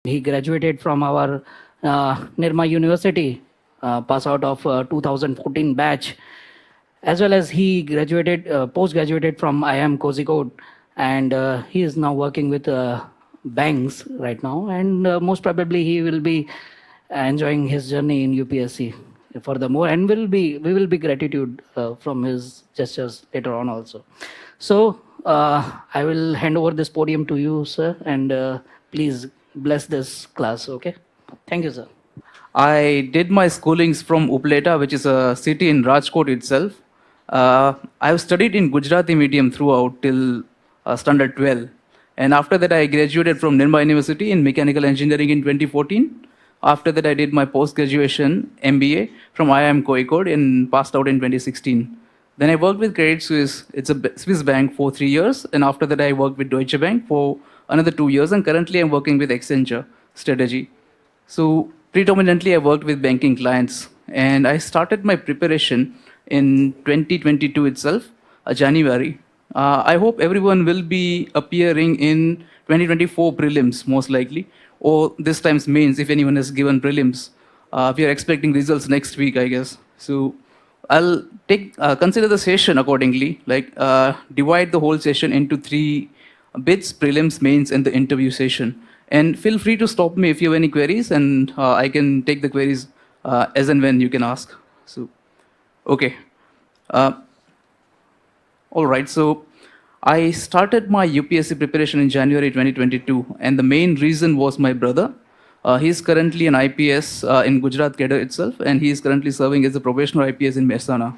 He graduated from our Nirma University, pass out of 2014 batch, as well as he graduated, post-graduated from IIM Kozhikode, and he is now working with banks right now, and most probably he will be enjoying his journey in UPSC furthermore, and we will be gratitude from his gestures later on also. So I will hand over this podium to you, sir, and please bless this class. Okay, thank you, sir. I did my schoolings from Upleta, which is a city in Rajkot itself. I have studied in Gujarati medium throughout till standard 12. And after that, I graduated from Nirma University in mechanical engineering in 2014. After that, I did my post-graduation MBA from IIM Kozhikode and passed out in 2016. Then I worked with Credit Suisse. It's a Swiss bank for 3 years. And after that, I worked with Deutsche Bank for another 2 years. And currently, I'm working with Accenture Strategy. So predominantly, I worked with banking clients. And I started my preparation in 2022 itself, January. I hope everyone will be appearing in 2024 prelims, most likely, or this time's mains, if anyone has given prelims. We are expecting results next week, I guess. So I'll consider the session accordingly, like divide the whole session into 3 bits, prelims, mains, and the interview session. And feel free to stop me if you have any queries, and I can take the queries as and when you can ask. So, okay. All right, so I started my UPSC preparation in January 2022, and the main reason was my brother. He's currently an IPS in Gujarat cadre itself, and he is currently serving as a professional IPS in Mehsana.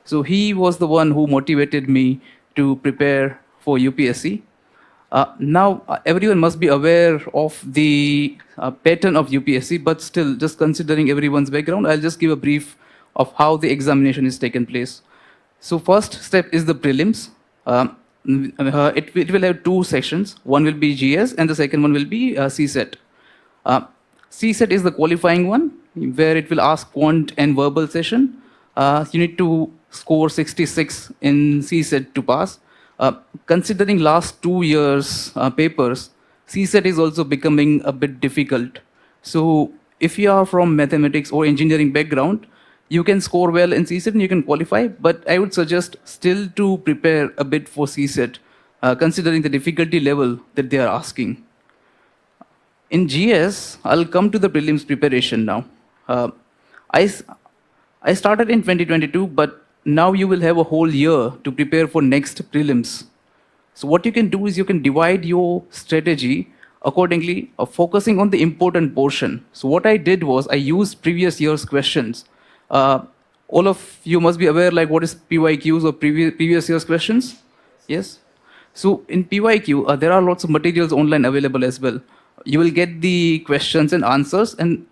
So he was the one who motivated me to prepare for UPSC. Now, everyone must be aware of the pattern of UPSC, but still, just considering everyone's background, I'll just give a brief of how the examination is taken place. So first step is the prelims. It will have 2 sections. One will be GS and the second one will be CSET. CSET is the qualifying one, where it will ask quant and verbal session. You need to score 66 in CSET to pass. Considering last 2 years papers, CSET is also becoming a bit difficult. So if you are from mathematics or engineering background, you can score well in CSET and you can qualify, but I would suggest still to prepare a bit for CSET, considering the difficulty level that they are asking. In GS, I'll come to the prelims preparation now. I started in 2022, but now you will have a whole year to prepare for next prelims. So what you can do is you can divide your strategy accordingly, focusing on the important portion. So what I did was I used previous year's questions. All of you must be aware, like, what is PYQs or previous year's questions? Yes? So in PYQ, there are lots of materials online available as well. You will get the questions and answers and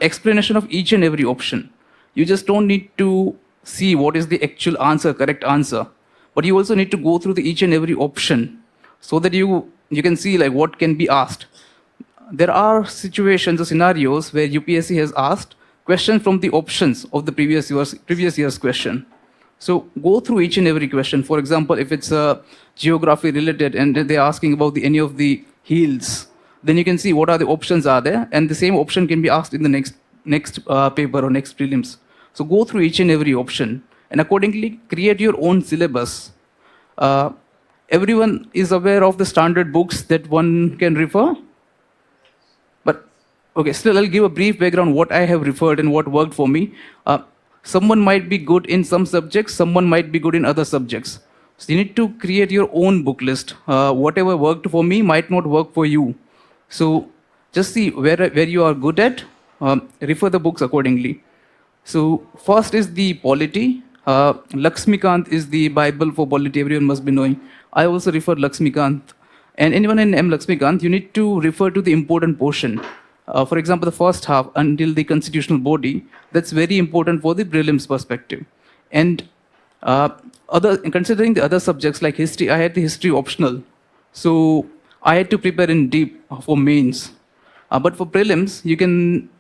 explanation of each and every option. You just don't need to see what is the actual answer, correct answer, but you also need to go through the each and every option so that you can see like what can be asked. There are situations or scenarios where UPSC has asked questions from the options of the previous year's question. So go through each and every question. For example, if it's geography related and they're asking about any of the hills, then you can see what are the options are there, and the same option can be asked in the next paper or next prelims. So go through each and every option and accordingly create your own syllabus. Everyone is aware of the standard books that one can refer. Okay, still I'll give a brief background what I have referred and what worked for me. Someone might be good in some subjects, someone might be good in other subjects. So you need to create your own book list. Whatever worked for me might not work for you. So just see where you are good at, refer the books accordingly. So first is the polity. Laxmikant is the Bible for polity, everyone must be knowing. I also refer Laxmikant. And anyone in M. Laxmikant, you need to refer to the important portion. For example, the first half until the constitutional body, that's very important for the prelims perspective. And considering the other subjects like history, I had the history optional. So I had to prepare in deep for mains. But for prelims, you can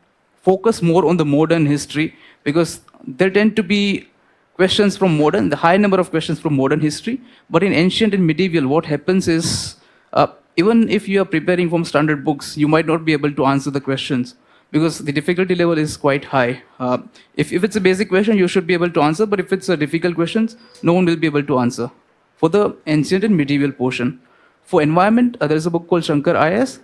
focus more on the modern history because there tend to be questions from modern, the high number of questions from modern history. But in ancient and medieval, what happens is even if you are preparing from standard books, you might not be able to answer the questions because the difficulty level is quite high. If it's a basic question, you should be able to answer, but if it's a difficult questions, no one will be able to answer. For the ancient and medieval portion, for environment, there is a book called Shankar IS.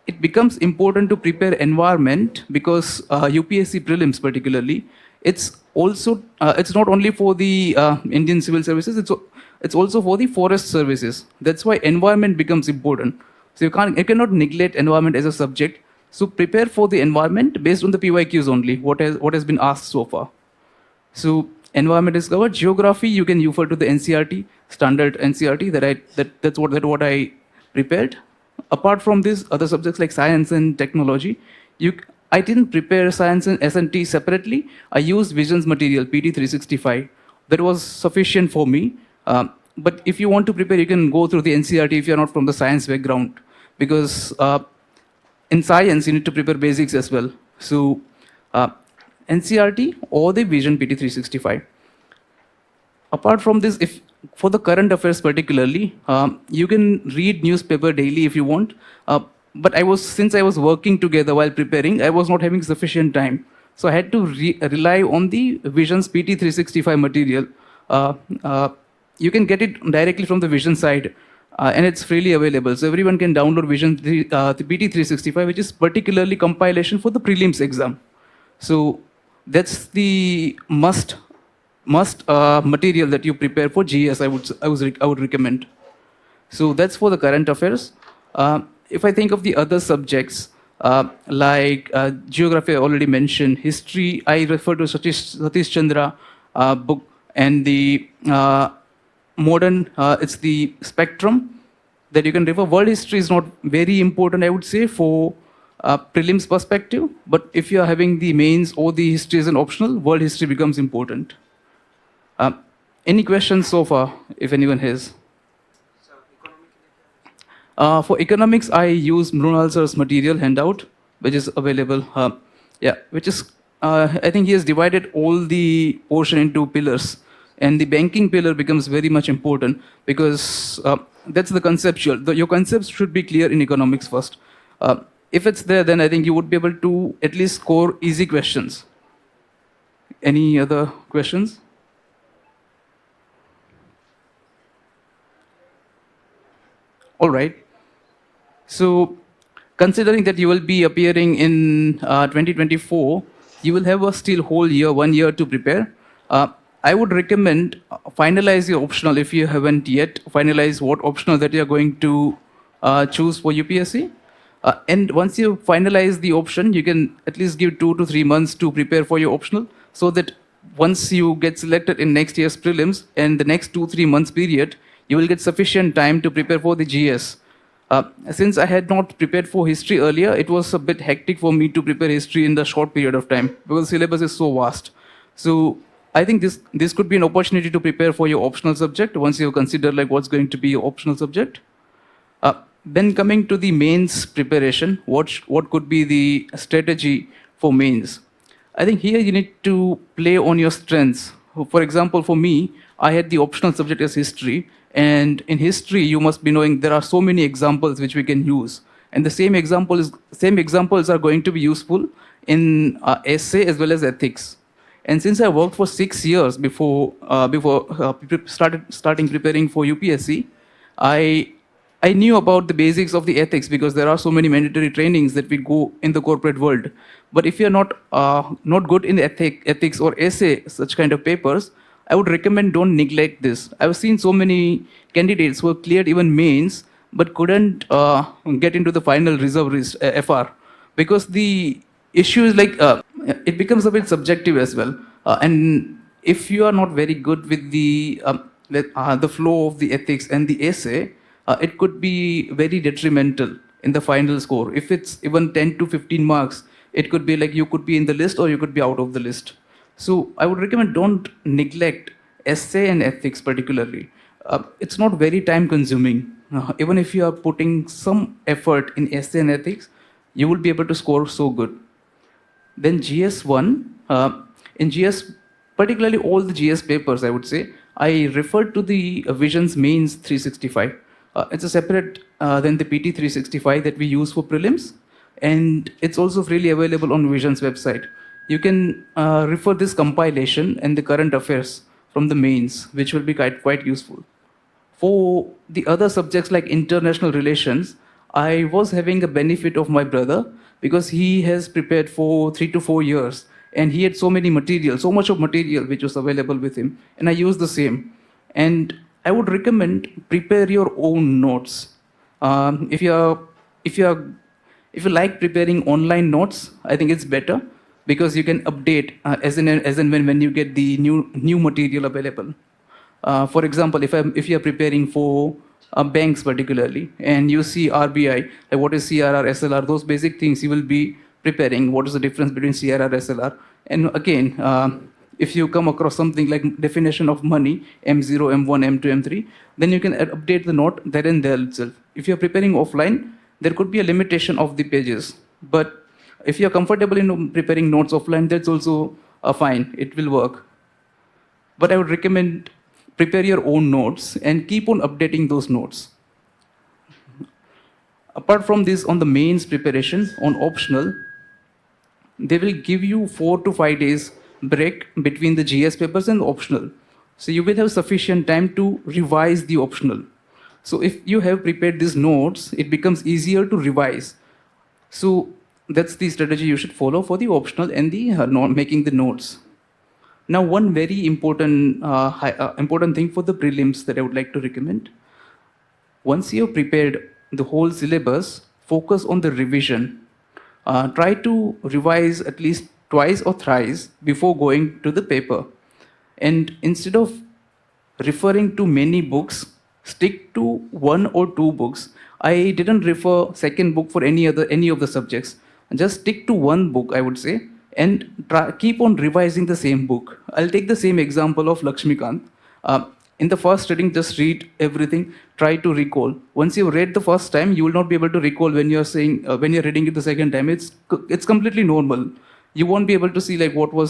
It becomes important to prepare environment because UPSC prelims particularly, it's not only for the Indian civil services, it's also for the forest services. That's why environment becomes important. So you cannot neglect environment as a subject. So prepare for the environment based on the PYQs only, what has been asked so far. So environment is covered. Geography, you can refer to the NCRT, standard NCRT that's what I prepared. Apart from this, other subjects like science and technology, I didn't prepare science and S&T separately. I used visions material, PT 365. That was sufficient for me. But if you want to prepare, you can go through the NCRT if you're not from the science background. Because in science, you need to prepare basics as well. So NCRT or the Vision PT 365. Apart from this, if for the current affairs particularly, you can read newspaper daily if you want. But since I was working together while preparing, I was not having sufficient time. So I had to rely on the Vision's PT 365 material. You can get it directly from the Vision side. And it's freely available. So everyone can download the PT 365, which is particularly compilation for the prelims exam. So that's the must material that you prepare for GS. I would recommend. So that's for the current affairs. If I think of the other subjects like geography, I already mentioned. History, I refer to Satish Chandra book, and the modern, it's the spectrum that you can refer. World history is not very important, I would say, for prelims perspective. But if you are having the mains or the history as an optional, world history becomes important. Any questions so far, if anyone has? For economics, I use Mrunal sir's material handout, which is available. I think he has divided all the portion into pillars. And the banking pillar becomes very much important because that's the conceptual. Your concepts should be clear in economics first. If it's there, then I think you would be able to at least score easy questions. Any other questions? All right. So, considering that you will be appearing in 2024, you will have a still whole year, 1 year to prepare. I would recommend finalize your optional if you haven't yet. Finalize what optional that you are going to choose for UPSC. And once you finalize the option, you can at least give 2 to 3 months to prepare for your optional, so that once you get selected in next year's prelims and the next 2-3 months period, you will get sufficient time to prepare for the GS. Since I had not prepared for history earlier, it was a bit hectic for me to prepare history in the short period of time because the syllabus is so vast. So I think this could be an opportunity to prepare for your optional subject once you consider like what's going to be your optional subject. Then coming to the mains preparation, what could be the strategy for mains? I think here you need to play on your strengths. For example, for me, I had the optional subject as history, and in history, you must be knowing there are so many examples which we can use, and the same examples are going to be useful in essay as well as ethics. And since I worked for 6 years before starting preparing for UPSC, I knew about the basics of the ethics because there are so many mandatory trainings that we go in the corporate world. But if you're not good in ethics or essay, such kind of papers, I would recommend don't neglect this. I've seen so many candidates who have cleared even mains but couldn't get into the final reserve FR because the issue is like it becomes a bit subjective as well. And if you are not very good with the flow of the ethics and the essay, it could be very detrimental in the final score. If it's even 10 to 15 marks, it could be like you could be in the list or you could be out of the list. So I would recommend don't neglect essay and ethics particularly. It's not very time consuming. Even if you are putting some effort in essay and ethics, you will be able to score so good. Then GS1, in GS, particularly all the GS papers, I would say, I referred to the Visions Mains 365. It's a separate than the PT 365 that we use for prelims, and it's also freely available on Vision's website. You can refer this compilation and the current affairs from the mains, which will be quite useful. For the other subjects like international relations, I was having a benefit of my brother because he has prepared for 3 to 4 years and he had so many material, so much of material which was available with him, and I used the same. And I would recommend prepare your own notes. If you like preparing online notes, I think it's better because you can update as and when you get the new material available. For example, if you are preparing for banks particularly, and you see RBI, like what is CRR, SLR, those basic things you will be preparing. What is the difference between CRR, SLR? And again, if you come across something like definition of money, M0, M1, M2, M3, then you can update the note there and there itself. If you're preparing offline, there could be a limitation of the pages. But if you're comfortable in preparing notes offline, that's also fine. It will work. But I would recommend prepare your own notes and keep on updating those notes. Apart from this, on the mains preparation, on optional, they will give you 4 to 5 days break between the GS papers and the optional. So you will have sufficient time to revise the optional. So if you have prepared these notes, it becomes easier to revise. So that's the strategy you should follow for the optional and the making the notes. Now, one very important important thing for the prelims that I would like to recommend. Once you have prepared the whole syllabus, focus on the revision. Try to revise at least twice or thrice before going to the paper. And instead of referring to many books, stick to 1 or 2 books. I didn't refer second book for any of the subjects. Just stick to one book, I would say, and keep on revising the same book. I'll take the same example of Lakshmikant. In the first reading, just read everything, try to recall. Once you've read the first time, you will not be able to recall when you're saying, when you're reading it the second time. It's completely normal. You won't be able to see like what are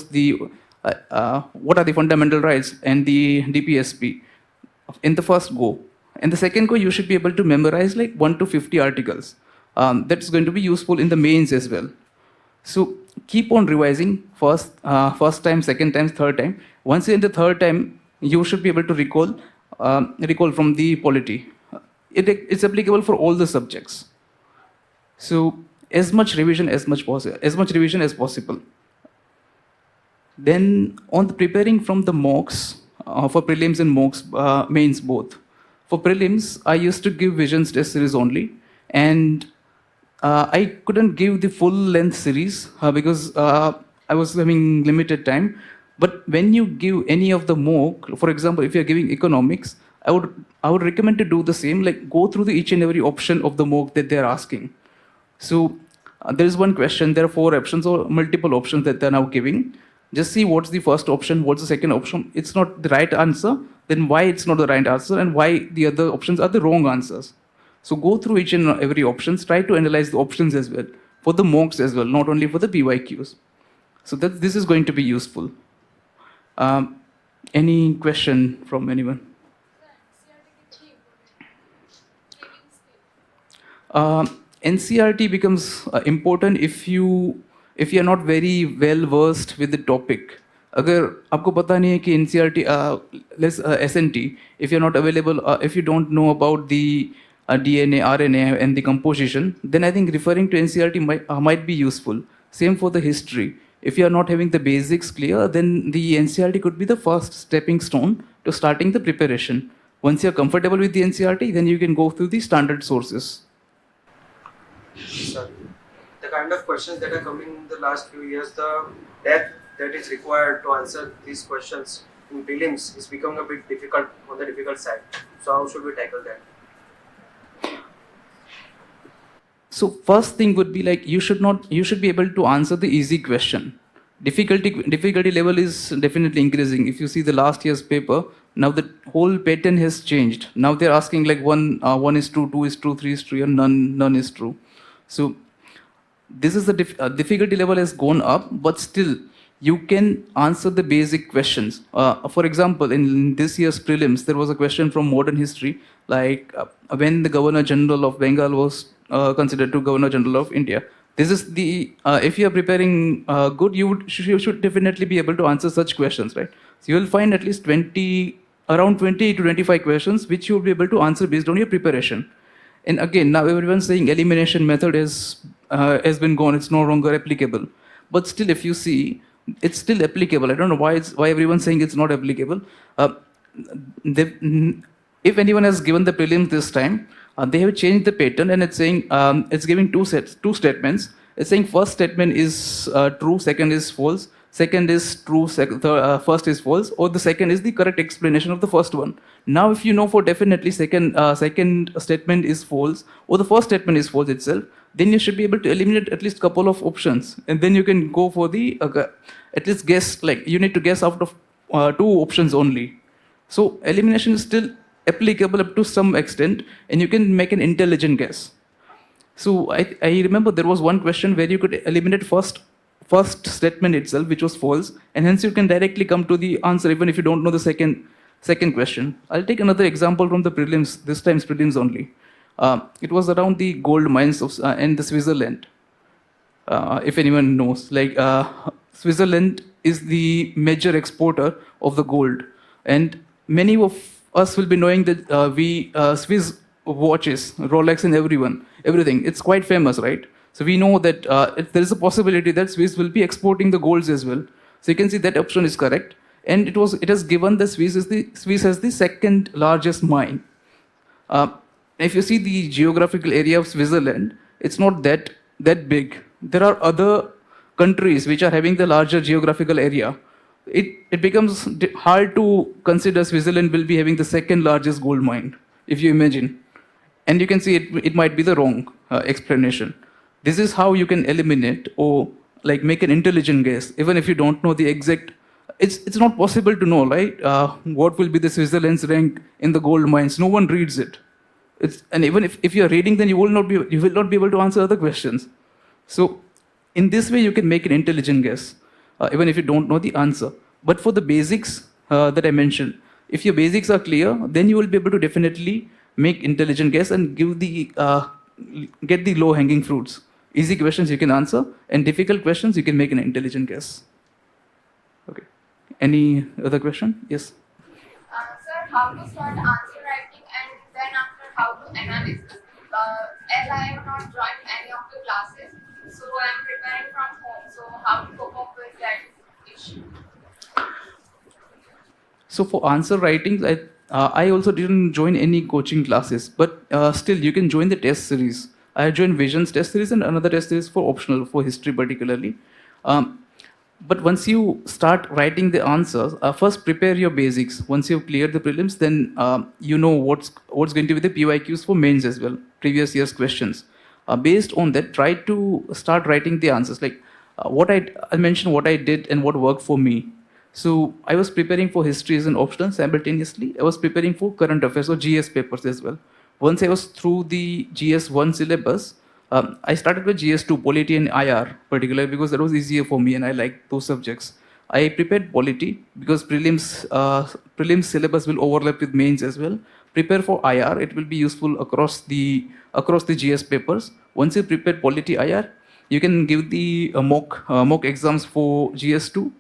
the fundamental rights and the DPSP in the first go. In the second go, you should be able to memorize like 1 to 50 articles. That's going to be useful in the mains as well. So keep on revising first time, second time, third time. Once you're in the third time, you should be able to recall from the polity. It's applicable for all the subjects. So as much revision as possible. Then on the preparing from the mocks for prelims and mocks, mains both. For prelims, I used to give visions test series only, and I couldn't give the full length series because I was having limited time. But when you give any of the mock, for example, if you're giving economics, I would recommend to do the same, like go through each and every option of the mock that they're asking. So there is one question, there are 4 options or multiple options that they're now giving. Just see what's the first option, what's the second option. It's not the right answer, then why it's not the right answer, and why the other options are the wrong answers. So go through each and every options, try to analyze the options as well, for the mocks as well, not only for the PYQs. So this is going to be useful. Any question from anyone? NCRT becomes important if you are not very well versed with the topic. अगर आपको पता नहीं है कि NCRT, SNT, if you're not available, if you don't know about the DNA, RNA, and the composition, then I think referring to NCRT might be useful. Same for the history. If you are not having the basics clear, then the NCRT could be the first stepping stone to starting the preparation. Once you're comfortable with the NCRT, then you can go through the standard sources. Sir, the kind of questions that are coming in the last few years, the depth that is required to answer these questions in prelims is becoming a bit difficult, on the difficult side. So how should we tackle that? So first thing would be like you should be able to answer the easy question. Difficulty level is definitely increasing. If you see the last year's paper, now the whole pattern has changed. Now they're asking like one is true, 2 is true, 3 is true, and none is true. So this is the difficulty level has gone up, but still you can answer the basic questions. For example, in this year's prelims, there was a question from modern history, like when the Governor General of Bengal was considered to Governor General of India. This is the if you are preparing good, you should definitely be able to answer such questions, right? So you will find at least around 20 to 25 questions which you will be able to answer based on your preparation. And again, now everyone's saying elimination method has been gone; it's no longer applicable. But still, if you see, it's still applicable. I don't know why everyone's saying it's not applicable. Uh, if anyone has given the prelims this time, they have changed the pattern, and it's saying it's giving two statements. It's saying first statement is true, second is false. Second is true, first is false, or the second is the correct explanation of the first one. Now, if you know for definitely second statement is false, or the first statement is false itself, then you should be able to eliminate at least couple of options, and then you can go for the at least guess. Like you need to guess out of two options only. So elimination is still applicable up to some extent, and you can make an intelligent guess. So I remember there was one question where you could eliminate first statement itself, which was false, and hence you can directly come to the answer even if you don't know the second question. I'll take another example from the prelims, this time's prelims only. It was around the gold mines of in the Switzerland. If anyone knows, like Switzerland is the major exporter of the gold, and many of us will be knowing that we Swiss watches, Rolex, and everything. It's quite famous, right? So we know that there is a possibility that Swiss will be exporting the golds as well. So you can see that option is correct, and it has given the Swiss as the second largest mine. If you see the geographical area of Switzerland, it's not that big. There are other countries which are having the larger geographical area. It becomes hard to consider Switzerland will be having the second largest gold mine, if you imagine. And you can see it might be the wrong explanation. This is how you can eliminate or like make an intelligent guess, even if you don't know the exact. It's not possible to know, right? What will be the Switzerland's rank in the gold mines? No one reads it. And even if you're reading, then you will not be able to answer other questions. So in this way, you can make an intelligent guess, even if you don't know the answer. But for the basics that I mentioned, if your basics are clear, then you will be able to definitely make intelligent guess and get the low-hanging fruits. Easy questions you can answer, and difficult questions you can make an intelligent guess. Okay. Any other question? Yes. Sir, how to start answer writing and then after how to analyze? As I have not joined any of the classes, so I am preparing from home. So how to cope up with that issue? So for answer writings, I also didn't join any coaching classes, but still you can join the test series. I joined Visions test series and another test series for optional, for history particularly. But once you start writing the answers, first prepare your basics. Once you've cleared the prelims, then you know what's going to be the PYQs for mains as well, previous year's questions. Based on that, try to start writing the answers. Like I'll mention what I did and what worked for me. So I was preparing for history as an optional simultaneously. I was preparing for current affairs or GS papers as well. Once I was through the GS1 syllabus, I started with GS2, Polity and IR particularly because that was easier for me and I liked those subjects. I prepared Polity because prelims syllabus will overlap with mains as well. Prepare for IR, it will be useful across the GS papers. Once you prepare Polity IR, you can give the mock exams for GS2.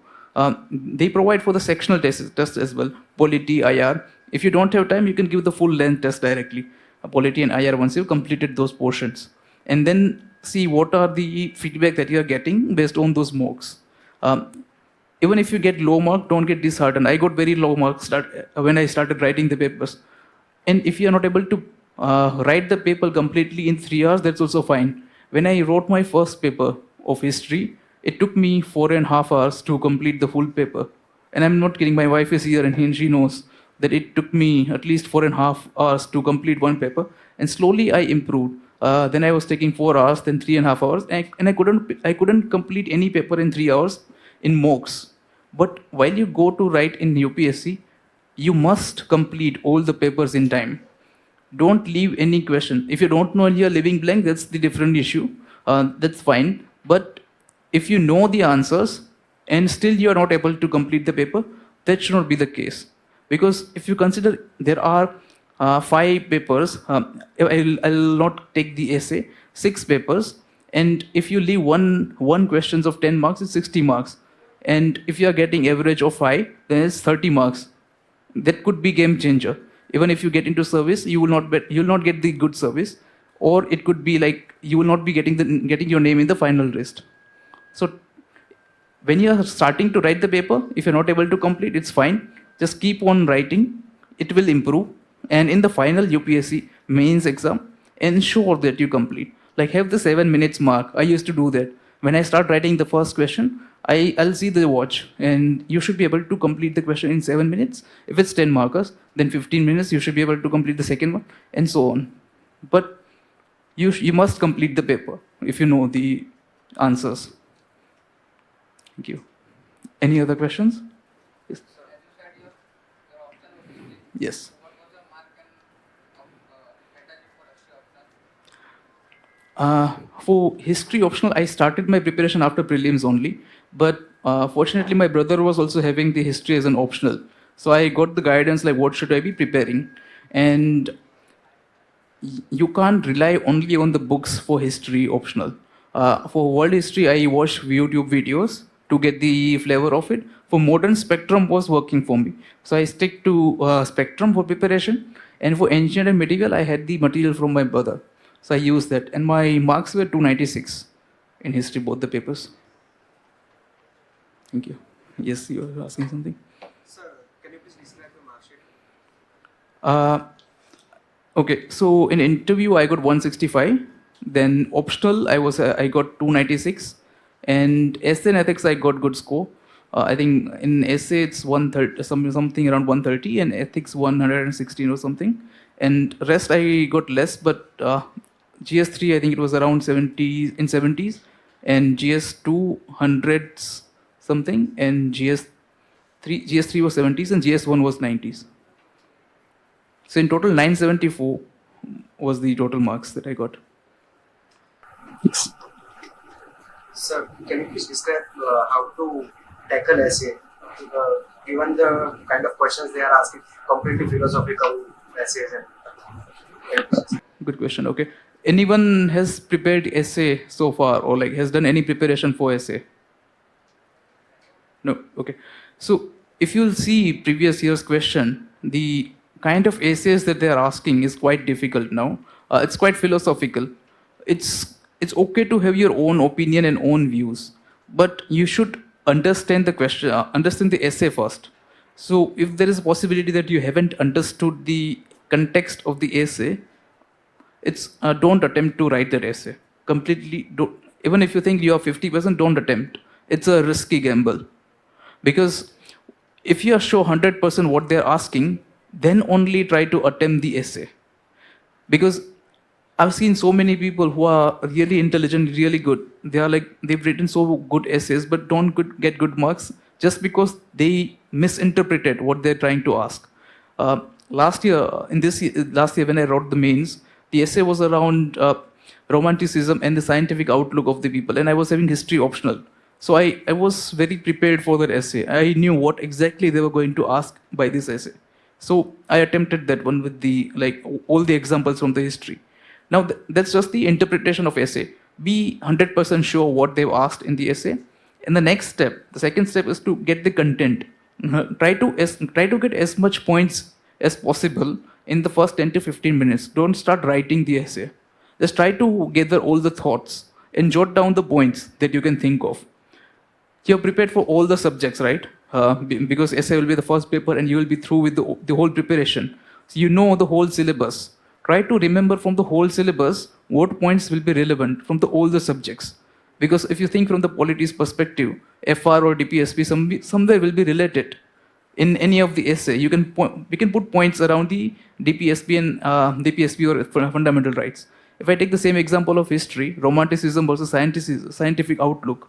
They provide for the sectional test as well, Polity, IR. If you don't have time, you can give the full length test directly, Polity and IR, once you've completed those portions. And then see what are the feedback that you are getting based on those mocks. Even if you get low mark, don't get disheartened. I got very low marks when I started writing the papers. And if you are not able to write the paper completely in 3 hours, that's also fine. When I wrote my first paper of history, it took me 4.5 hours to complete the full paper. And I'm not kidding, my wife is here and she knows that it took me at least 4.5 hours to complete one paper. And slowly I improved. Then I was taking 4 hours, then 3.5 hours. And I couldn't complete any paper in 3 hours in mocks. But while you go to write in UPSC, you must complete all the papers in time. Don't leave any question. If you don't know and you're leaving blank, that's the different issue. That's fine. But if you know the answers and still you are not able to complete the paper, that should not be the case. Because if you consider there are 5 papers, I'll not take the essay, 6 papers, and if you leave one questions of 10 marks, it's 60 marks. And if you are getting average of 5, then it's 30 marks. That could be game changer. Even if you get into service, you will not get the good service, or it could be like you will not be getting your name in the final list. So when you are starting to write the paper, if you're not able to complete, it's fine. Just keep on writing. It will improve. And in the final UPSC mains exam, ensure that you complete. Like have the 7 minutes mark. I used to do that. When I start writing the first question, I'll see the watch, and you should be able to complete the question in 7 minutes. If it's 10 markers, then 15 minutes you should be able to complete the second one, and so on. But you must complete the paper if you know the answers. Thank you. Any other questions? Yes. Yes. For history optional, I started my preparation after prelims only. But fortunately, my brother was also having the history as an optional. So I got the guidance like what should I be preparing. And you can't rely only on the books for history optional. For world history, I watch YouTube videos to get the flavor of it. For modern, Spectrum was working for me. So I stick to Spectrum for preparation. And for ancient and medieval, I had the material from my brother. So I used that. And my marks were 296 in history, both the papers. Thank you. Yes, you were asking something? Sir, can you please describe your mark sheet? Okay, so in interview, I got 165. Then optional, I got 296. And essay and ethics, I got good score. I think in essay, it's 130, something around 130, and ethics 116 or something. And rest, I got less, but GS3, I think it was around 70s, and GS2 hundreds something, and GS3 was 70s, and GS1 was 90s. So in total, 974 was the total marks that I got. Sir, can you please describe how to tackle essay? Given the kind of questions they are asking, completely philosophical essays and. Good question. Okay. Anyone has prepared essay so far, or like has done any preparation for essay? No. Okay. So if you'll see previous year's question, the kind of essays that they are asking is quite difficult now. It's quite philosophical. It's okay to have your own opinion and own views, but you should understand the question, understand the essay first. So if there is a possibility that you haven't understood the context of the essay, don't attempt to write that essay. Completely don't. Even if you think you are 50%, don't attempt. It's a risky gamble. Because if you are sure 100% what they're asking, then only try to attempt the essay. Because I've seen so many people who are really intelligent, really good. They've written so good essays, but don't get good marks just because they misinterpreted what they're trying to ask. Last year when I wrote the mains, the essay was around romanticism and the scientific outlook of the people, and I was having history optional. So I was very prepared for that essay. I knew what exactly they were going to ask by this essay. So I attempted that one with all the examples from the history. Now that's just the interpretation of essay. Be 100% sure what they've asked in the essay. And the second step is to get the content. Try to get as much points as possible in the first 10 to 15 minutes. Don't start writing the essay. Just try to gather all the thoughts and jot down the points that you can think of. You're prepared for all the subjects, right? Because essay will be the first paper and you will be through with the whole preparation. So you know the whole syllabus. Try to remember from the whole syllabus what points will be relevant from all the subjects. Because if you think from the polity's perspective, FR or DPSP somewhere will be related. In any of the essay, we can put points around the DPSP and DPSP or fundamental rights. If I take the same example of history, romanticism versus scientific outlook,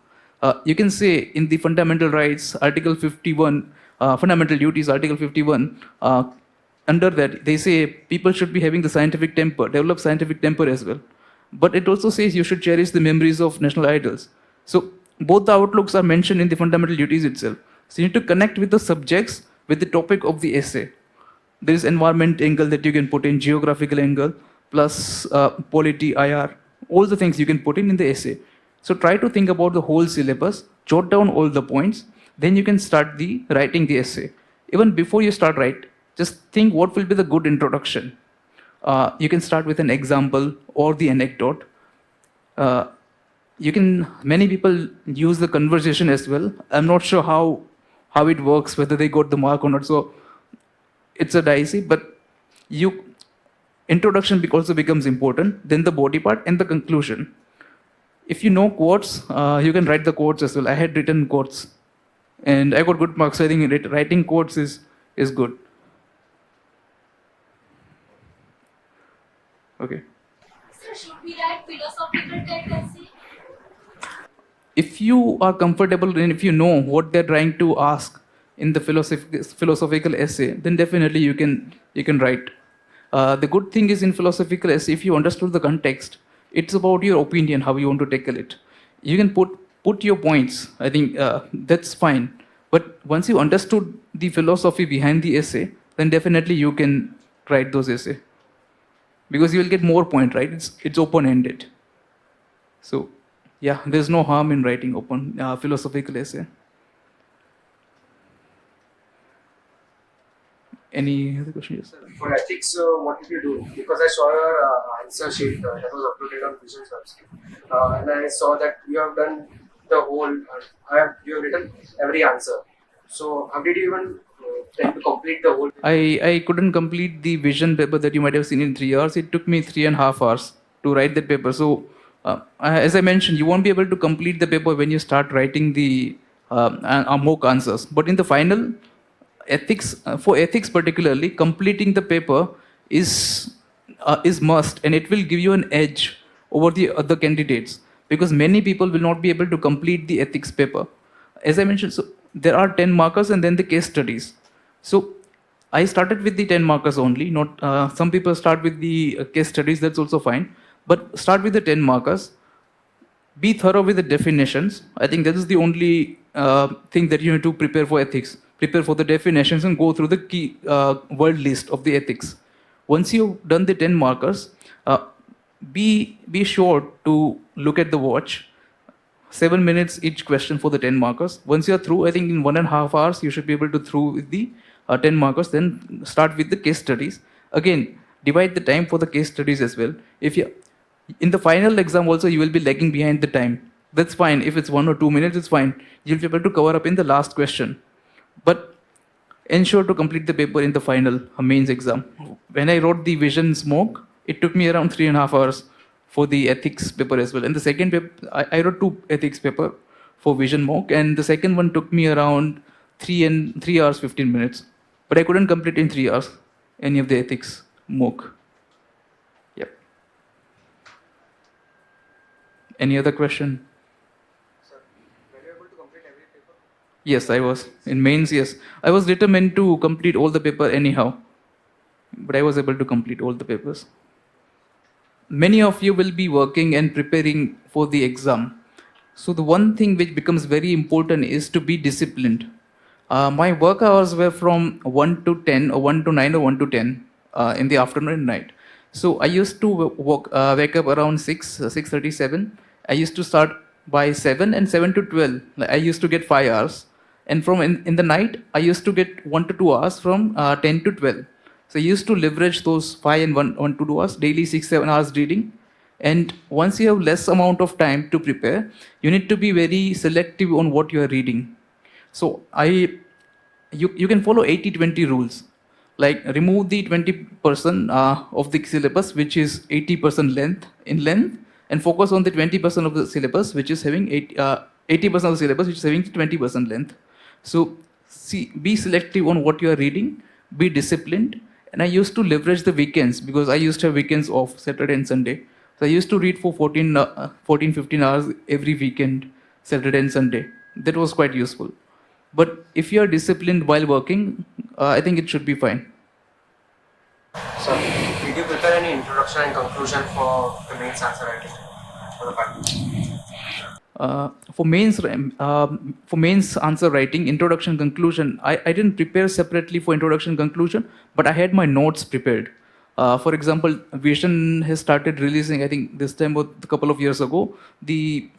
you can say in the fundamental rights, Article 51, fundamental duties, Article 51, under that they say people should be having the scientific temper, develop scientific temper as well. But it also says you should cherish the memories of national idols. So both the outlooks are mentioned in the fundamental duties itself. So you need to connect with the subjects with the topic of the essay. There is environment angle that you can put in, geographical angle, plus polity, IR, all the things you can put in the essay. So try to think about the whole syllabus, jot down all the points, then you can start the writing the essay. Even before you start write, just think what will be the good introduction. You can start with an example or the anecdote. Many people use the conversation as well. I'm not sure how it works, whether they got the mark or not. So it's a dicey, but introduction also becomes important, then the body part and the conclusion. If you know quotes, you can write the quotes as well. I had written quotes and I got good marks. So I think writing quotes is good. Okay. Sir, should we write philosophical tendency? If you are comfortable and if you know what they're trying to ask in the philosophical essay, then definitely you can write. The good thing is in philosophical essay, if you understood the context, it's about your opinion, how you want to tackle it. You can put your points. I think that's fine. But once you understood the philosophy behind the essay, then definitely you can write those essays. Because you will get more point, right? It's open-ended. So, yeah, there's no harm in writing open philosophical essay. Any other questions? For ethics, what did you do? Because I saw your answer sheet that was uploaded on Vision's website, and I saw that you have done the whole. You have written every answer. So how did you even tend to complete the whole? I couldn't complete the vision paper that you might have seen in 3 hours. It took me 3.5 hours to write that paper. So as I mentioned, you won't be able to complete the paper when you start writing the mock answers. But in the final, for ethics particularly, completing the paper is must, and it will give you an edge over the other candidates, because many people will not be able to complete the ethics paper. As I mentioned, so there are 10 markers and then the case studies. So I started with the 10 markers only. Not some people start with the case studies. That's also fine, but start with the 10 markers. Be thorough with the definitions. I think that is the only thing that you need to prepare for ethics. Prepare for the definitions and go through the key word list of the ethics. Once you've done the 10 markers, be sure to look at the watch. 7 minutes each question for the 10 markers. Once you're through, I think in 1.5 hours, you should be able to through with the 10 markers. Then start with the case studies. Again, divide the time for the case studies as well. If you in the final exam also, you will be lagging behind the time. That's fine. If it's 1 or 2 minutes, it's fine. You'll be able to cover up in the last question. But ensure to complete the paper in the final mains exam. When I wrote the visions mock, it took me around 3.5 hours for the ethics paper as well. And the second paper, I wrote 2 ethics paper for vision mock, and the second one took me around 3 hours 15 minutes. But I couldn't complete in 3 hours any of the ethics mock. Yep. Any other question? Sir, were you able to complete every paper? Yes, I was. In mains, yes. I was determined to complete all the paper anyhow. But I was able to complete all the papers. Many of you will be working and preparing for the exam. So the one thing which becomes very important is to be disciplined. My work hours were from 1 to 10 or 1 to 9 or 1 to 10 in the afternoon and night. So I used to wake up around 6:37. I used to start by 7 and 7 to 12. I used to get 5 hours. And from in the night, I used to get 1 to 2 hours from 10 to 12. So I used to leverage those 5 and 1 to 2 hours, daily 6-7 hours reading. And once you have less amount of time to prepare, you need to be very selective on what you are reading. So you can follow 80-20 rules. Like remove the 20% of the syllabus, which is 80% length, and focus on the 20% of the syllabus, which is having 80% of the syllabus, which is having 20% length. So be selective on what you are reading, be disciplined. And I used to leverage the weekends, because I used to have weekends off, Saturday and Sunday. So I used to read for 14-15 hours every weekend, Saturday and Sunday. That was quite useful. But if you are disciplined while working, I think it should be fine. Sir, did you prepare any introduction and conclusion for the mains answer writing for the final? For mains answer writing, introduction, conclusion, I didn't prepare separately for introduction, conclusion, but I had my notes prepared. For example, Vision has started releasing, I think this time or a couple of years ago, the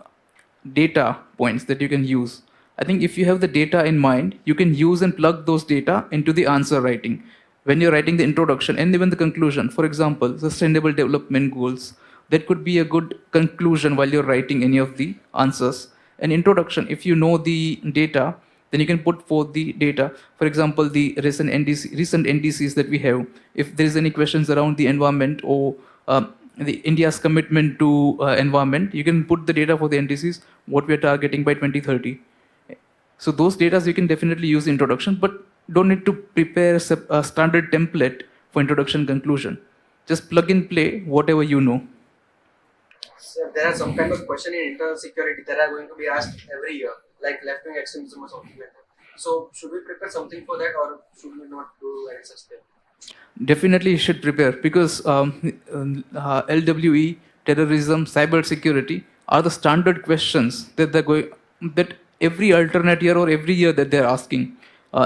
data points that you can use. I think if you have the data in mind, you can use and plug those data into the answer writing. When you're writing the introduction and even the conclusion, for example, sustainable development goals, that could be a good conclusion while you're writing any of the answers. An introduction, if you know the data, then you can put forth the data. For example, the recent NDCs that we have, if there is any questions around the environment or the India's commitment to environment, you can put the data for the NDCs, what we are targeting by 2030. So those data you can definitely use introduction, but don't need to prepare a standard template for introduction, conclusion. Just plug and play whatever you know. So there are some kind of question in internal security that are going to be asked every year, like left-wing extremism or something like that. So should we prepare something for that, or should we not do any such thing? Definitely you should prepare, because LWE, terrorism, cyber security are the standard questions that they're going, that every alternate year or every year that they're asking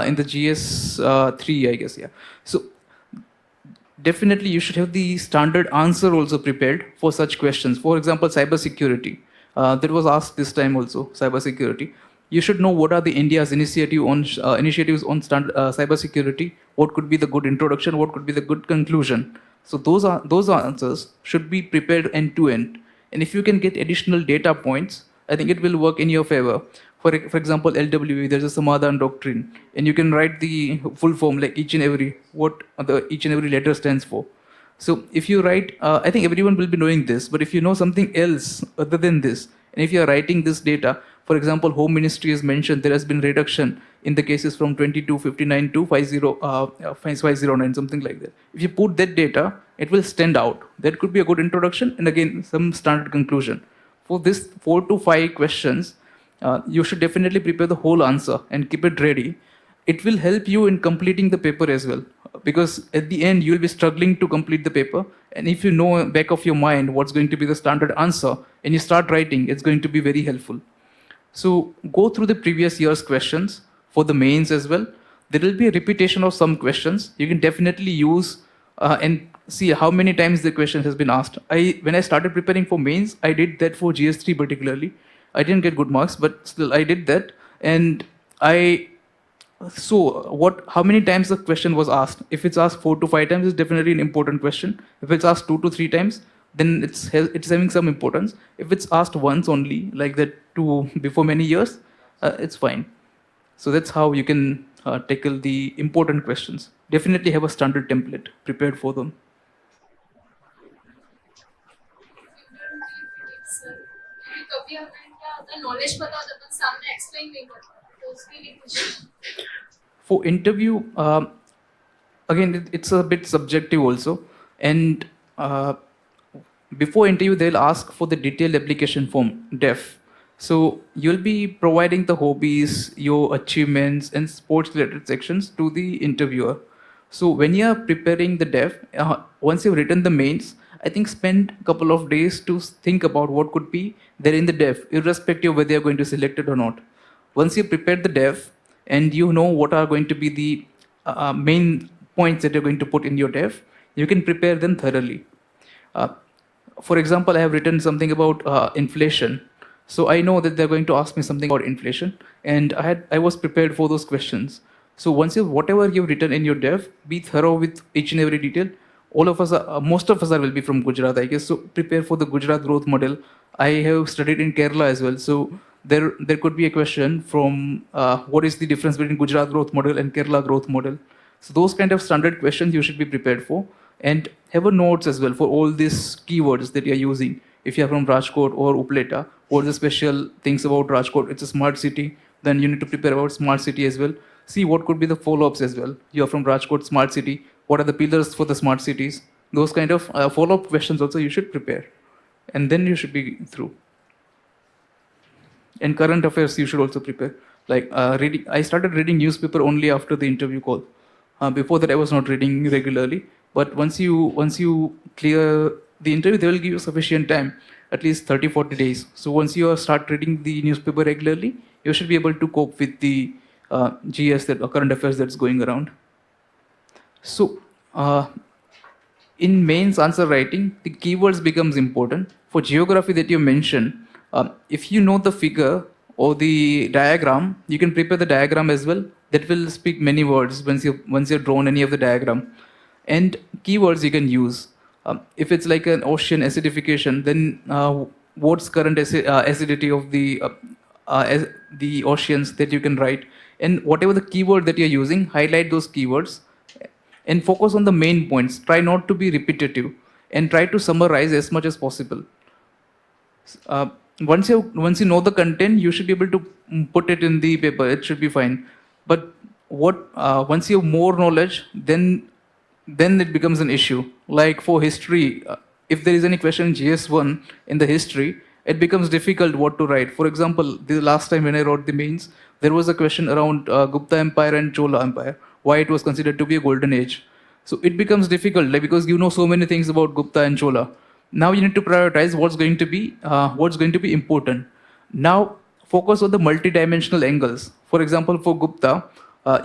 in the GS 3, I guess, yeah. So definitely you should have the standard answer also prepared for such questions. For example, cyber security, that was asked this time also, cyber security. You should know what are the India's initiatives on cyber security, what could be the good introduction, what could be the good conclusion. So those answers should be prepared end to end. And if you can get additional data points, I think it will work in your favor. For example, LWE, there's a Samadhan doctrine, and you can write the full form, like each and every letter stands for. So if you write, I think everyone will be knowing this, but if you know something else other than this, and if you are writing this data, for example, Home Ministry has mentioned there has been reduction in the cases from 2259 to 509, something like that. If you put that data, it will stand out. That could be a good introduction, and again, some standard conclusion. For this 4 to 5 questions, you should definitely prepare the whole answer and keep it ready. It will help you in completing the paper as well, because at the end, you'll be struggling to complete the paper. And if you know back of your mind what's going to be the standard answer, and you start writing, it's going to be very helpful. So go through the previous year's questions for the mains as well. There will be a repetition of some questions. You can definitely use and see how many times the question has been asked. When I started preparing for mains, I did that for GS3 particularly. I didn't get good marks, but still I did that. And I saw how many times the question was asked. If it's asked 4 to 5 times, it's definitely an important question. If it's asked 2 to 3 times, then it's having some importance. If it's asked once only, like that before many years, it's fine. So that's how you can tackle the important questions. Definitely have a standard template prepared for them. कभी हमें क्या knowledge पता होता है सामने explain नहीं करता तो उसके लिए कुछ For interview, again, it's a bit subjective also. And before interview, they'll ask for the detailed application form, DEF. So you'll be providing the hobbies, your achievements, and sports-related sections to the interviewer. So when you're preparing the DEF, once you've written the mains, I think spend a couple of days to think about what could be there in the DEF, irrespective of whether you're going to select it or not. Once you prepared the DEF, and you know what are going to be the main points that you're going to put in your DEF, you can prepare them thoroughly. For example, I have written something about inflation. So I know that they're going to ask me something about inflation, and I was prepared for those questions. So whatever you've written in your DEF, be thorough with each and every detail. Most of us will be from Gujarat, I guess. So prepare for the Gujarat growth model. I have studied in Kerala as well. So there could be a question from what is the difference between Gujarat growth model and Kerala growth model. So those kind of standard questions you should be prepared for, and have a notes as well for all these keywords that you're using. If you're from Rajkot or Upleta, what are the special things about Rajkot? It's a smart city. Then you need to prepare about smart city as well. See what could be the follow-ups as well. You're from Rajkot, smart city. What are the pillars for the smart cities? Those kind of follow-up questions also you should prepare. And then you should be through. And current affairs you should also prepare. Like I started reading newspaper only after the interview call. Before that I was not reading regularly. But once you clear the interview, they will give you sufficient time. at least 30-40 days. So once you start reading the newspaper regularly, you should be able to cope with the GS, that current affairs that's going around. So in mains answer writing, the keywords becomes important. For geography that you mentioned, if you know the figure or the diagram, you can prepare the diagram as well. That will speak many words once you've drawn any of the diagram. And keywords you can use. If it's like an ocean acidification, then what's current acidity of the oceans that you can write. And whatever the keyword that you're using, highlight those keywords and focus on the main points. Try not to be repetitive and try to summarize as much as possible. Once you know the content, you should be able to put it in the paper. It should be fine. But once you have more knowledge, then it becomes an issue. Like for history, if there is any question in GS1 in the history, it becomes difficult what to write. For example, the last time when I wrote the mains, there was a question around Gupta Empire and Chola Empire, why it was considered to be a golden age. So it becomes difficult, like, because you know so many things about Gupta and Chola. Now you need to prioritize what's going to be important. Now focus on the multi-dimensional angles. For example, for Gupta,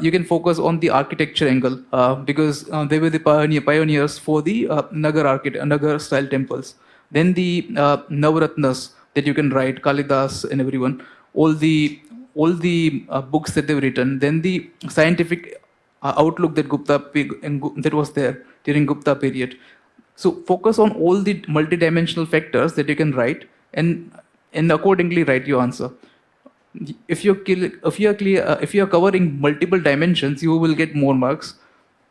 you can focus on the architecture angle because they were the pioneers for the Nagar style temples. Then the Navaratnas that you can write, Kalidas and everyone, all the books that they've written. Then the scientific outlook that was there during Gupta period. So focus on all the multidimensional factors that you can write, and accordingly write your answer. If you're covering multiple dimensions, you will get more marks.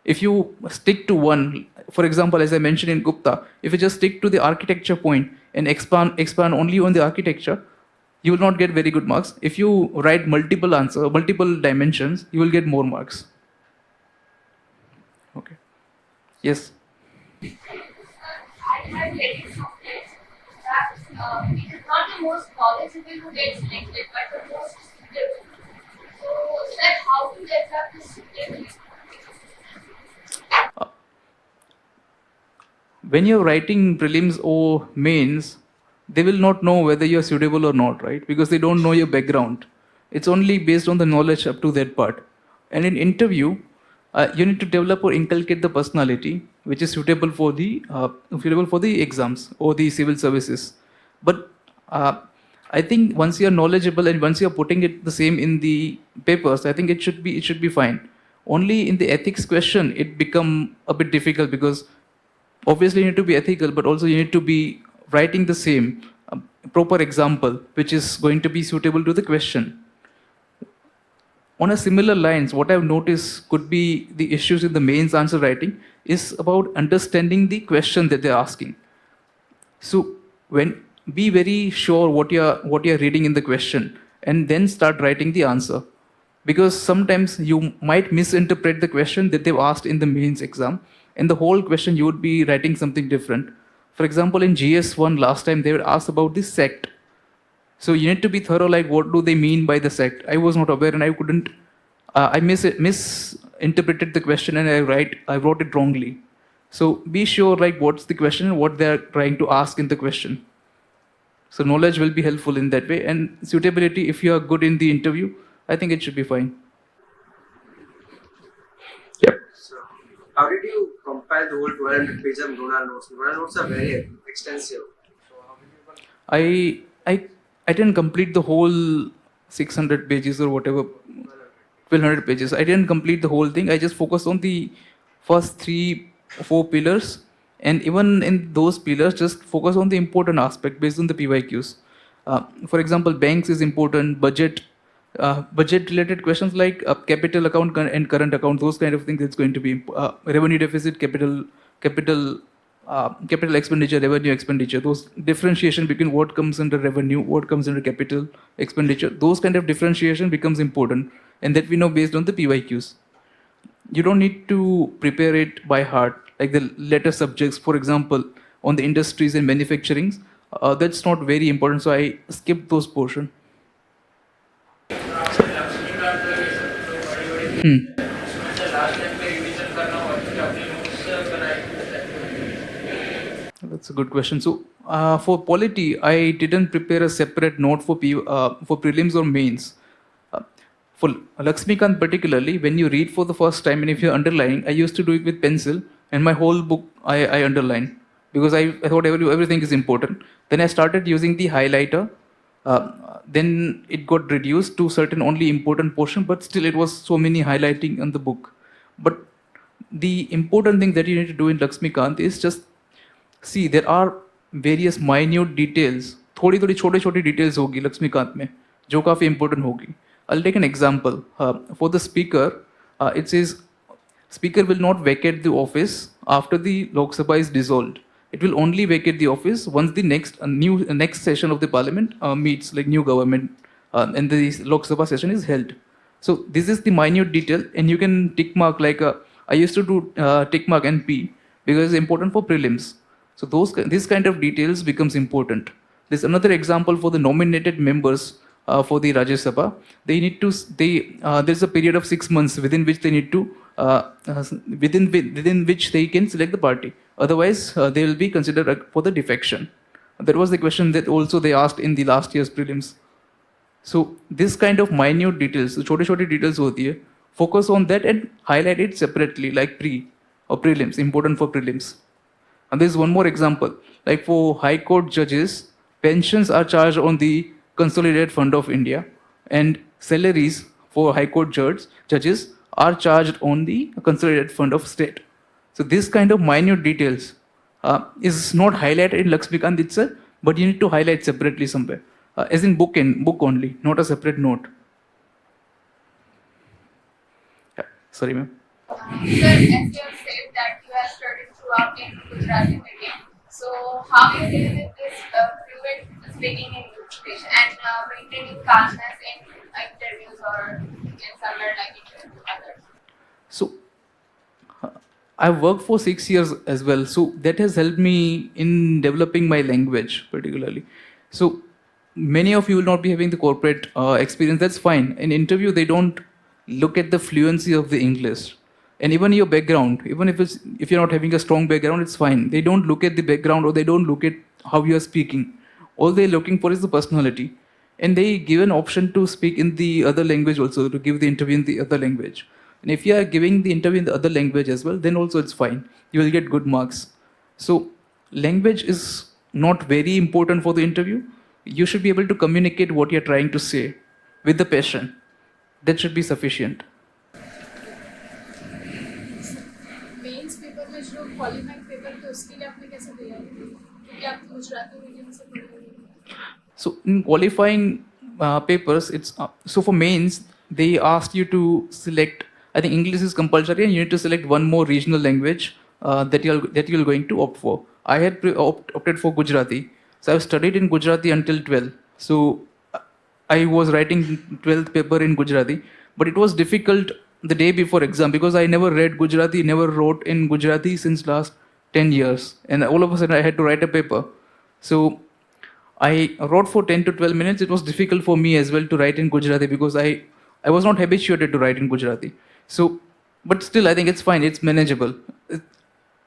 If you stick to one, for example, as I mentioned in Gupta, if you just stick to the architecture point and expand only on the architecture, you will not get very good marks. If you write multiple dimensions, you will get more marks. Okay. Yes. I have read it somewhere that it is not the most knowledgeable who gets selected, but the most suitable. So, sir, how to develop this suitability? When you're writing prelims or mains, they will not know whether you're suitable or not, right? Because they don't know your background. It's only based on the knowledge up to that part. And in interview, you need to develop or inculcate the personality which is suitable for the exams or the civil services. But I think once you're knowledgeable and once you're putting it the same in the papers, I think it should be fine. Only in the ethics question it become a bit difficult, because obviously you need to be ethical, but also you need to be writing the same proper example which is going to be suitable to the question. On a similar lines, what I've noticed could be the issues in the mains answer writing is about understanding the question that they're asking. So be very sure what you're reading in the question, and then start writing the answer. Because sometimes you might misinterpret the question that they've asked in the mains exam, and the whole question you would be writing something different. For example, in GS1 last time they were asked about the sect. So you need to be thorough, like what do they mean by the sect? I was not aware and I couldn't, I misinterpreted the question and I wrote it wrongly. So be sure like what's the question and what they're trying to ask in the question. So knowledge will be helpful in that way, and suitability, if you are good in the interview, I think it should be fine. Yep. So, how did you compile the whole 1200 page of Nodal notes? Nodal notes are very extensive. So, how did you I didn't complete the whole 600 pages or whatever, 1200 pages. I didn't complete the whole thing. I just focused on the first 3-4 pillars, and even in those pillars, just focus on the important aspect based on the PYQs. For example, banks is important, budget related questions like capital account and current account, those kind of things. It's going to be revenue deficit, capital expenditure, revenue expenditure, those differentiation between what comes under revenue, what comes under capital expenditure, those kind of differentiation becomes important, and that we know based on the PYQs. You don't need to prepare it by heart, like the later subjects, for example, on the industries and manufacturing. That's not very important, so I skipped those portion. That's a good question. So, for polity, I didn't prepare a separate note for prelims or mains. Uh, for Lakshmikant particularly, when you read for the first time and if you're underlining, I used to do it with pencil and my whole book I underline because I thought everything is important. Then I started using the highlighter. Then it got reduced to certain only important portion, but still it was so many highlighting on the book. But the important thing that you need to do in Lakshmikant is just see there are various minute details, थोड़ी थोड़ी छोटे छोटे details होगी लक्ष्मीकांत में जो काफ़ी important होगी. I'll take an example. For the speaker, it says speaker will not vacate the office after the Lok Sabha is dissolved. It will only vacate the office once the next session of the parliament meets, like new government, and the Lok Sabha session is held. So this is the minute detail, and you can tick mark like I used to do tick mark and P because it's important for prelims. So this kind of details becomes important. There's another example for the nominated members for the Rajya Sabha. There's a period of 6 months within which they need to within which they can select the party. Otherwise, they will be considered for the defection. That was the question that also they asked in the last year's prelims. So this kind of minute details, छोटे छोटे details होती है, focus on that and highlight it separately, like pre or prelims, important for prelims. And there's one more example, like for High Court judges, pensions are charged on the Consolidated Fund of India, and salaries for High Court judges are charged on the Consolidated Fund of State. So this kind of minute details is not highlighted in Lakshmikant itself, but you need to highlight separately somewhere, as in book only, not a separate note. Yeah. Sorry, ma'am. Sir, as you have said that you have studied throughout in Gujarati medium, so how you deal with this fluent speaking in English and maintaining calmness in interviews or in somewhere like it with others? So I worked for 6 years as well, so that has helped me in developing my language particularly. So many of you will not be having the corporate experience. That's fine. In interview, they don't look at the fluency of the English, and even your background. Even if you're not having a strong background, it's fine. They don't look at the background or they don't look at how you are speaking. All they're looking for is the personality, and they give an option to speak in the other language also, to give the interview in the other language. And if you are giving the interview in the other language as well, then also it's fine. You will get good marks. So language is not very important for the interview. You should be able to communicate what you're trying to say with the passion. That should be sufficient. Mains paper में जो qualifying paper थे उसके लिए आपने कैसे तैयारी की क्योंकि आप गुजराती मीडियम से पढ़े हुए हैं. So in qualifying papers, it's so for mains they asked you to select. I think English is compulsory, and you need to select one more regional language that you're going to opt for. I had opted for Gujarati, so I've studied in Gujarati until 12. So I was writing 12th paper in Gujarati, but it was difficult the day before exam because I never read Gujarati, never wrote in Gujarati since last 10 years, and all of a sudden I had to write a paper. So I wrote for 10 to 12 minutes. It was difficult for me as well to write in Gujarati because I was not habituated to write in Gujarati. So, but still I think it's fine, it's manageable.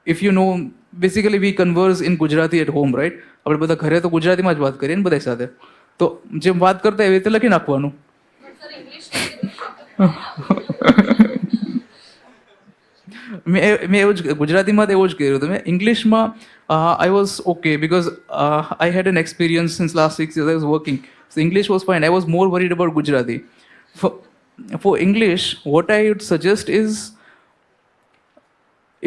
If you know, basically we converse in Gujarati at home, right? આપણે બધા ઘરે તો ગુજરાતીમાં જ વાત કરીએ ને બધા સાથે, તો જેમ વાત કરતા એવી રીતે લખી નાખવાનું. મેં એવું જ ગુજરાતીમાં તો એવું જ કર્યું હતું. મેં ઇંગ્લિશમાં I was okay because I had an experience since last 6 years I was working. So English was fine. I was more worried about Gujarati. For English, what I would suggest is,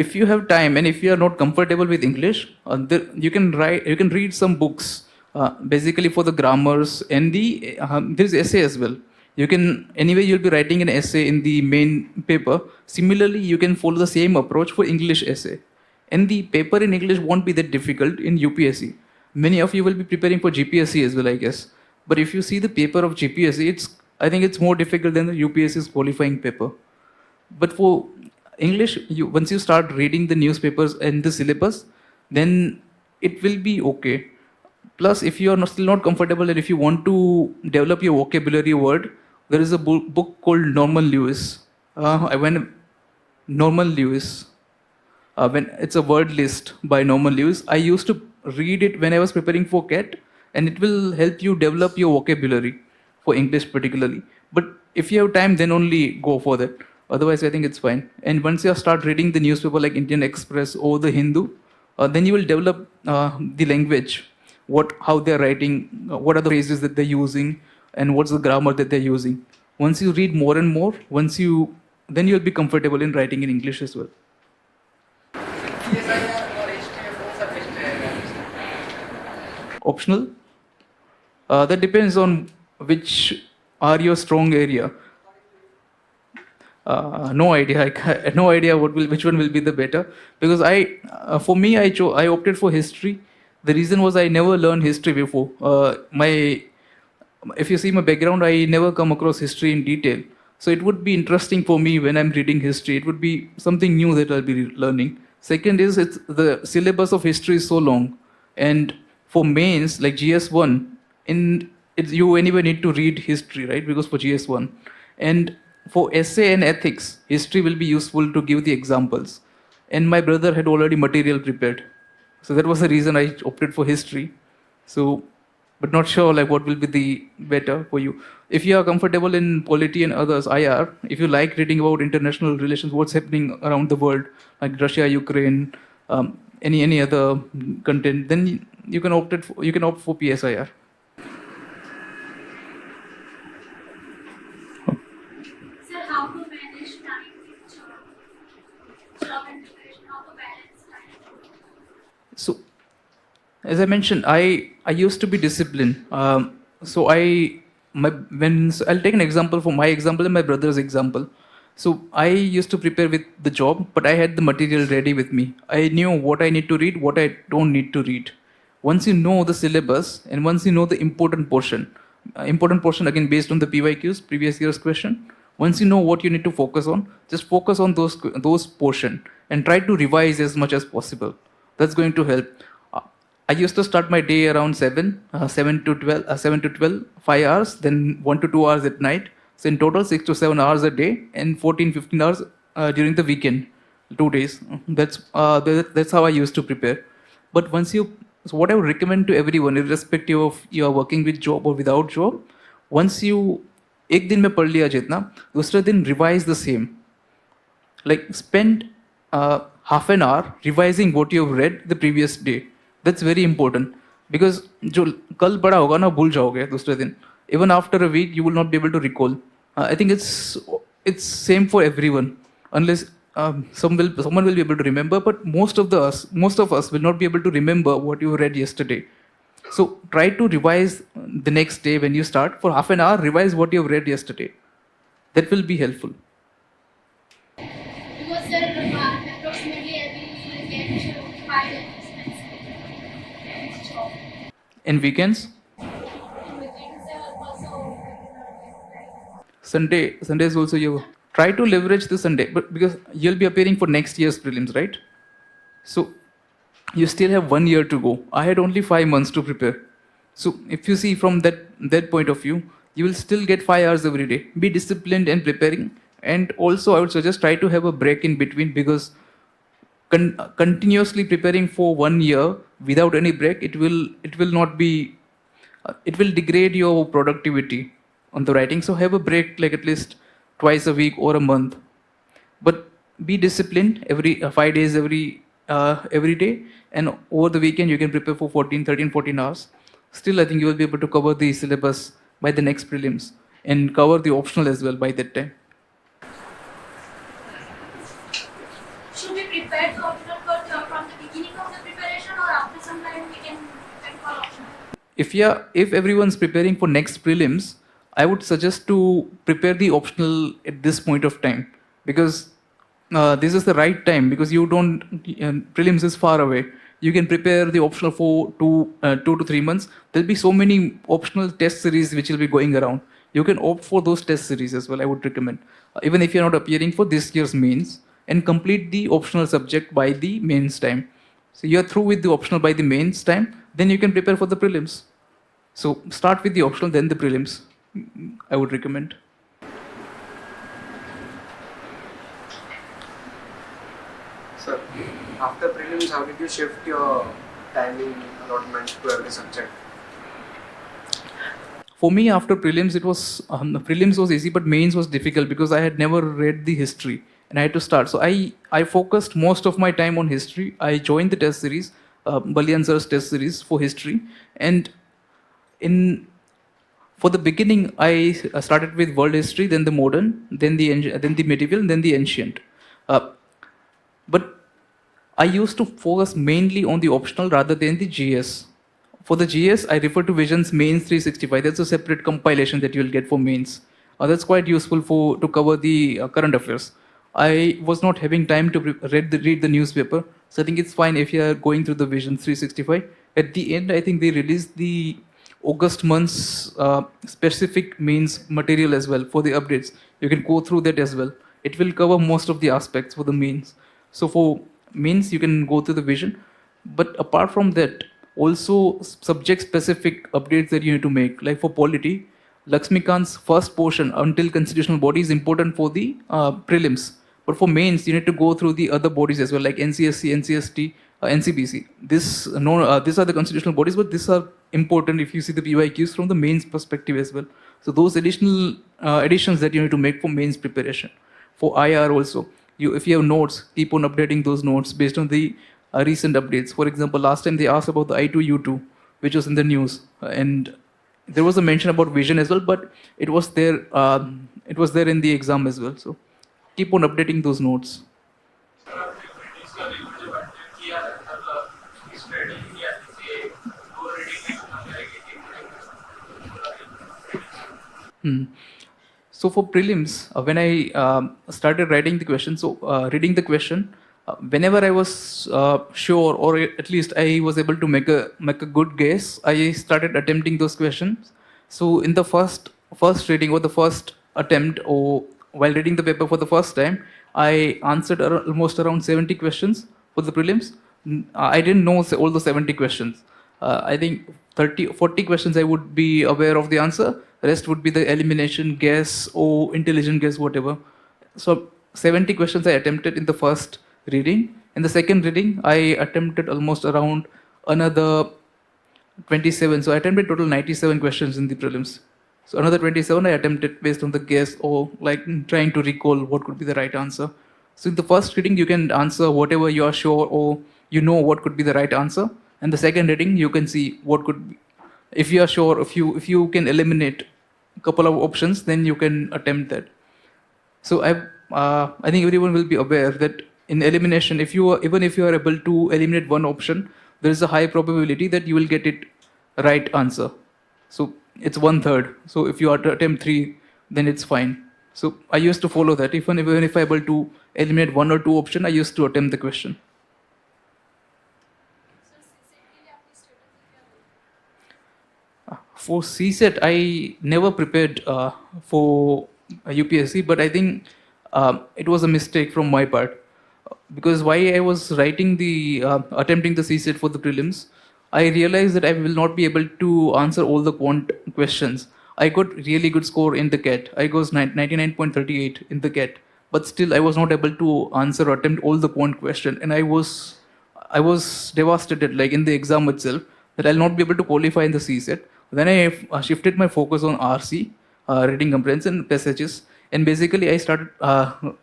if you have time and if you are not comfortable with English, you can read some books, basically for the grammars and there's essay as well. Anyway, you'll be writing an essay in the main paper. Similarly, you can follow the same approach for English essay. And the paper in English won't be that difficult in UPSC. Many of you will be preparing for GPSC as well, I guess. But if you see the paper of GPSC, I think it's more difficult than the UPSC's qualifying paper. But for English, once you start reading the newspapers and the syllabus, then it will be okay. Plus, if you are still not comfortable and if you want to develop your vocabulary word, there is a book called Norman Lewis. Norman Lewis. When it's a word list by Norman Lewis. I used to read it when I was preparing for CAT, and it will help you develop your vocabulary for English particularly. But if you have time, then only go for that. Otherwise, I think it's fine. And once you start reading the newspaper like Indian Express or the Hindu, then you will develop the language, how they're writing, what are the phrases that they're using, and what's the grammar that they're using. Once you read more and more, then you'll be comfortable in writing in English as well. Optional? That depends on which are your strong area. No idea. No idea which one will be the better, because for me, I opted for history. The reason was I never learned history before. If you see my background, I never come across history in detail. So it would be interesting for me when I'm reading history. It would be something new that I'll be learning. Second is the syllabus of history is so long, and for mains like GS1, you anyway need to read history, right? Because for GS1, and for essay and ethics, history will be useful to give the examples. And my brother had already material prepared, so that was the reason I opted for history. So, but not sure like what will be the better for you. If you are comfortable in polity and others, IR, if you like reading about international relations, what's happening around the world, like Russia, Ukraine, any other content, then you can opt for PSIR. Sir, how to manage time with job and preparation? How to balance time? So, as I mentioned, I used to be disciplined. So I'll take an example for my example and my brother's example. So I used to prepare with the job, but I had the material ready with me. I knew what I need to read, what I don't need to read. Once you know the syllabus and once you know the important portion again based on the PYQs, previous year's question. Once you know what you need to focus on, just focus on those portion and try to revise as much as possible. That's going to help. I used to start my day around 7 to 12, 5 hours, then 1 to 2 hours at night. So in total, 6 to 7 hours a day and 14, 15 hours during the weekend, 2 days. That's how I used to prepare. But so what I would recommend to everyone, irrespective of you are working with job or without job, once you एक दिन में पढ़ लिया जितना, दूसरे दिन revise the same. Like spend half an hour revising what you have read the previous day. That's very important, because जो कल पढ़ा होगा ना भूल जाओगे दूसरे दिन. Even after a week, you will not be able to recall. I think it's same for everyone, unless someone will be able to remember, but most of us will not be able to remember what you read yesterday. So try to revise the next day when you start. For half an hour, revise what you have read yesterday. That will be helpful. Because sir, approximately every get 5 days job. In weekends, And weekends are also Sundays also you try to leverage the Sunday, but because you'll be appearing for next year's prelims, right? So you still have 1 year to go. I had only 5 months to prepare. So if you see from that point of view, you will still get 5 hours every day. Be disciplined and preparing. And also I would suggest try to have a break in between, because continuously preparing for 1 year without any break, it will degrade your productivity on the writing. So have a break like at least twice a week or a month. But be disciplined every 5 days every day, and over the weekend you can prepare for 13-14 hours. Still, I think you will be able to cover the syllabus by the next prelims and cover the optional as well by that time. should we prepare the optional from the beginning of the preparation, or after some time we can prepare for optional? If everyone's preparing for next prelims, I would suggest to prepare the optional at this point of time, because this is the right time, because prelims is far away. You can prepare the optional for 2 to 3 months. There'll be so many optional test series which will be going around. You can opt for those test series as well, I would recommend. Even if you're not appearing for this year's mains, and complete the optional subject by the mains time. So you're through with the optional by the mains time, then you can prepare for the prelims. So start with the optional, then the prelims, I would recommend. Sir, after prelims, how did you shift your timing not meant to every subject? For me, after prelims, prelims was easy, but mains was difficult because I had never read the history and I had to start. So I focused most of my time on history. I joined the test series, Balian sir's test series for history, and in for the beginning, I started with world history, then the modern, then the medieval, and then the ancient. Uh, but I used to focus mainly on the optional rather than the GS. For the GS, I refer to Vision's Mains 365. That's a separate compilation that you'll get for mains. That's quite useful to cover the current affairs. I was not having time to read the newspaper, so I think it's fine if you are going through the Vision 365. At the end, I think they released the August month's specific mains material as well for the updates. You can go through that as well. It will cover most of the aspects for the mains. So for mains, you can go through the Vision. But apart from that, also subject specific updates that you need to make. Like for polity, Lakshmikant's first portion until constitutional body is important for the prelims. But for mains, you need to go through the other bodies as well, like NCSC, NCST, NCBC. These are the constitutional bodies, but these are important if you see the PYQs from the mains perspective as well. So those additional additions that you need to make for mains preparation. For IR also, if you have notes, keep on updating those notes based on the recent updates. For example, last time they asked about the I2U2, which was in the news, and there was a mention about vision as well, but it was there. It was there in the exam as well. So keep on updating those notes. So for prelims, when I started writing the question, reading the question, whenever I was sure, or at least I was able to make a good guess, I started attempting those questions. So in the first reading or the first attempt, or while reading the paper for the first time, I answered almost around 70 questions for the prelims. I didn't know all the 70 questions. I think 40 questions I would be aware of the answer. Rest would be the elimination guess or intelligent guess, whatever. So 70 questions I attempted in the first reading. In the second reading, I attempted almost around another 27. So I attempted total 97 questions in the prelims. So another 27 I attempted based on the guess or like trying to recall what could be the right answer. So in the first reading, you can answer whatever you are sure or you know what could be the right answer. And the second reading, you can see what could be. If you are sure, if you can eliminate a couple of options, then you can attempt that. So I think everyone will be aware that in elimination, even if you are able to eliminate one option, there is a high probability that you will get it right answer. So it's 1/3. So if you are to attempt 3, then it's fine. So I used to follow that. Even if I'm able to eliminate 1 or 2 option, I used to attempt the question. For CSET, I never prepared for UPSC, but I think it was a mistake from my part. Because while I was attempting the CSET for the prelims, I realized that I will not be able to answer all the quant questions. I got really good score in the CAT. I got 99.38 in the CAT, but still I was not able to answer or attempt all the quant question, and I was devastated, like in the exam itself, that I'll not be able to qualify in the CSET. Then I shifted my focus on RC, reading comprehension passages, and basically I started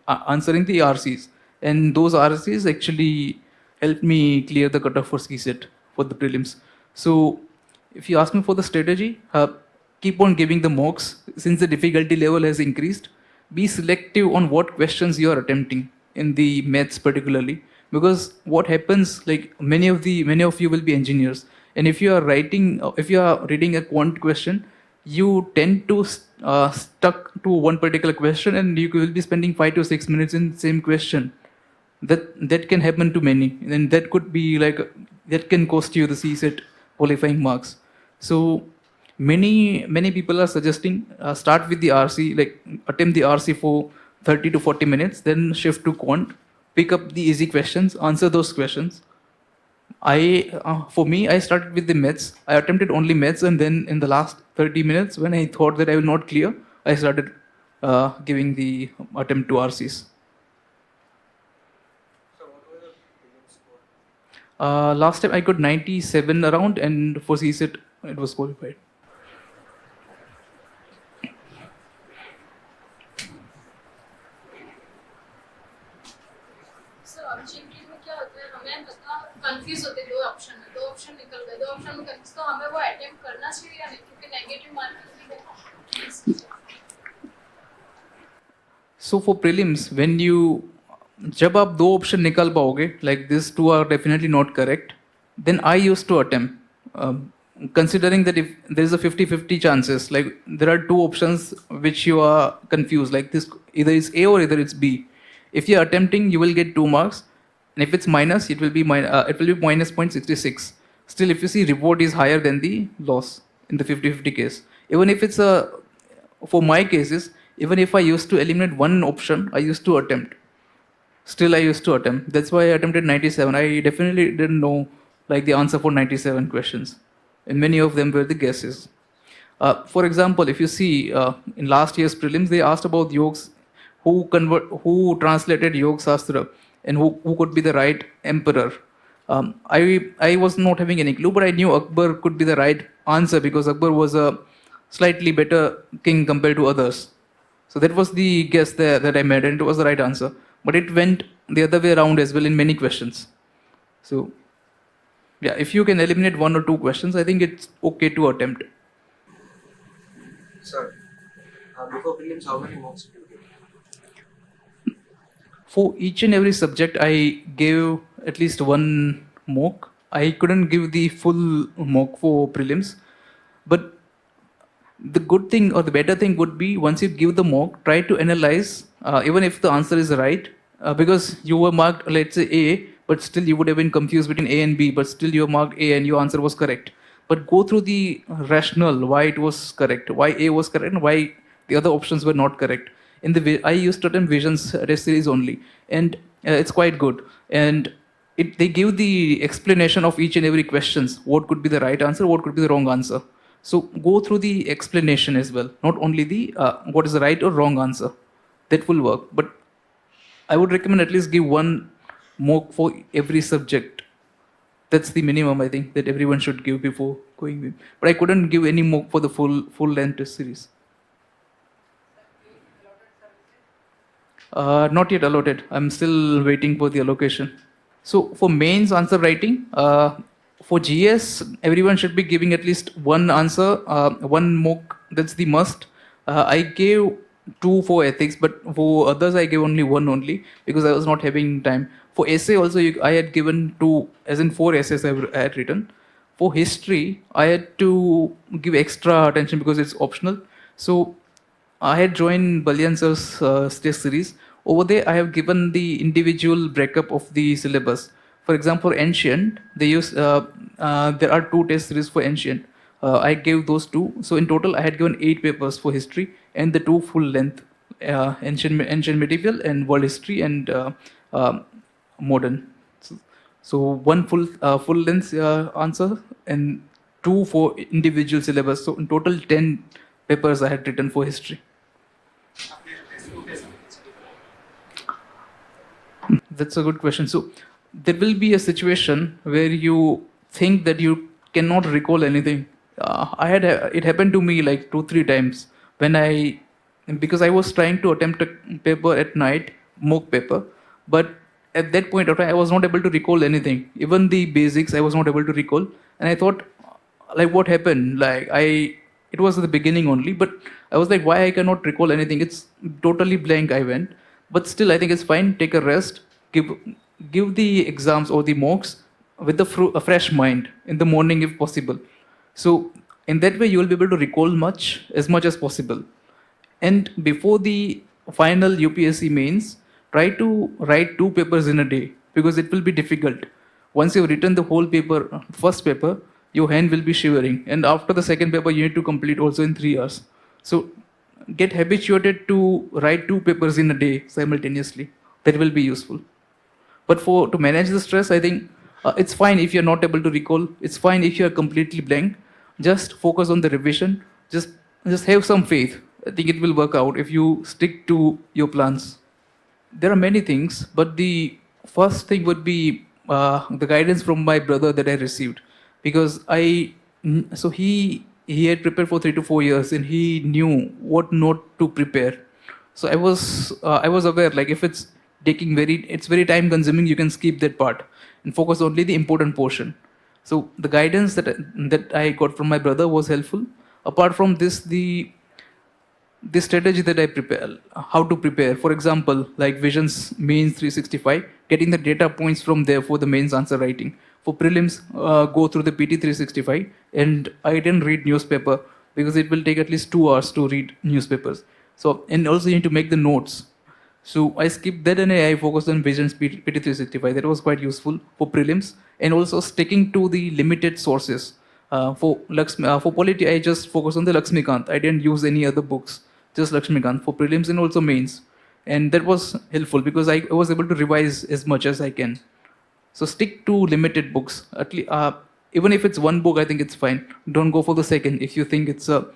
answering the RCs, and those RCs actually helped me clear the cutoff for CSET for the prelims. So if you ask me for the strategy, keep on giving the mocks since the difficulty level has increased. Be selective on what questions you are attempting in the maths particularly, because what happens, like many of you will be engineers, and if you are reading a quant question, you tend to stuck to one particular question, and you will be spending 5 to 6 minutes in the same question. That can happen to many, and that could be that can cost you the CSET qualifying marks. So many people are suggesting start with the RC, like attempt the RC for 30 to 40 minutes, then shift to quant, pick up the easy questions, answer those questions. For me, I started with the maths. I attempted only maths, and then in the last 30 minutes, when I thought that I will not clear, I started giving the attempt to RCs. So what was the prelim score? Last time I got 97 around, and for CSET it was qualified. Sir objective में क्या होता है, हमें मतलब confuse होते हैं दो option में, दो ऑप्शन निकल गए, दो ऑप्शन में कंफ्यूज, तो हमें वो अटेम्प्ट करना चाहिए या नहीं, क्योंकि नेगेटिव मार्किंग भी है. So for prelims, when you जब आप दो ऑप्शन निकाल पाओगे, like these two are definitely not correct, then I used to attempt, considering that if there is a 50-50 chances, like there are two options which you are confused, like this either it's A or either it's B. If you are attempting, you will get 2 marks, and if it's minus, it will be minus 0.66. Still, if you see, reward is higher than the loss in the 50-50 case. Even if it's for my cases, even if I used to eliminate one option, I used to attempt. Still, I used to attempt. That's why I attempted 97. I definitely didn't know like the answer for 97 questions, and many of them were the guesses. For example, if you see in last year's prelims, they asked about yogs, who translated Yog Shastra, and who could be the right emperor. I was not having any clue, but I knew Akbar could be the right answer because Akbar was a slightly better king compared to others. So that was the guess there that I made, and it was the right answer. But it went the other way around as well in many questions. So, yeah, if you can eliminate one or two questions, I think it's okay to attempt. Sir, before prelims, how many marks did you give? For each and every subject, I gave at least one mock. I couldn't give the full mock for prelims, but the good thing or the better thing would be once you give the mock, try to analyze even if the answer is right, because you were marked, let's say, A, but still you would have been confused between A and B, but still you marked A and your answer was correct. But go through the rationale why it was correct, why A was correct, and why the other options were not correct. I used to attempt visions test series only, and it's quite good. And they give the explanation of each and every questions. What could be the right answer? What could be the wrong answer? So go through the explanation as well, not only the what is the right or wrong answer. That will work. But I would recommend at least give one mock for every subject. That's the minimum I think that everyone should give before going in. But I couldn't give any mock for the full length test series. Not yet allotted. I'm still waiting for the allocation. So for mains answer writing, for GS, everyone should be giving at least one answer, one mock. That's the must. I gave 2 for ethics, but for others I gave only 1 only because I was not having time. For essay also, I had given 2, as in 4 essays I had written. For history, I had to give extra attention because it's optional. So I had joined Balyan sir's test series. Over there, I have given the individual breakup of the syllabus. For example, ancient, they use there are 2 test series for ancient. I gave those 2. So in total, I had given 8 papers for history and the 2 full length, ancient medieval and world history and modern. So 1 full length answer and 2 for individual syllabus. So in total, 10 papers I had written for history. That's a good question. So there will be a situation where you think that you cannot recall anything. It happened to me like 2-3 times because I was trying to attempt a paper at night, mock paper, but at that point of time I was not able to recall anything. Even the basics I was not able to recall, and I thought, like, what happened? It was at the beginning only, but I was like, why I cannot recall anything? It's totally blank. I went, but still I think it's fine. Take a rest. Give the exams or the mocks with a fresh mind in the morning if possible. So in that way you will be able to recall as much as possible. And before the final UPSC mains, try to write 2 papers in a day because it will be difficult. Once you've written the whole paper, first paper, your hand will be shivering. And after the second paper, you need to complete also in 3 hours. So get habituated to write 2 papers in a day simultaneously. That will be useful. But to manage the stress, I think it's fine if you're not able to recall. It's fine if you're completely blank. Just focus on the revision. Just have some faith. I think it will work out if you stick to your plans. There are many things, but the first thing would be the guidance from my brother that I received, because so he had prepared for 3 to 4 years and he knew what not to prepare. So I was aware, like if it's very time consuming, you can skip that part and focus only the important portion. So the guidance that I got from my brother was helpful. Apart from this, the strategy that I prepare, how to prepare. For example, like Vision's Mains 365, getting the data points from there for the mains answer writing. For prelims, go through the PT 365, and I didn't read newspaper because it will take at least 2 hours to read newspapers. So, and also you need to make the notes. So I skipped that and I focused on Vision's PT 365. That was quite useful for prelims, and also sticking to the limited sources. For polity, I just focused on the Lakshmikant. I didn't use any other books, just Lakshmikant for prelims and also mains, and that was helpful because I was able to revise as much as I can. So stick to limited books. At least, even if it's one book, I think it's fine. Don't go for the second if you think it's a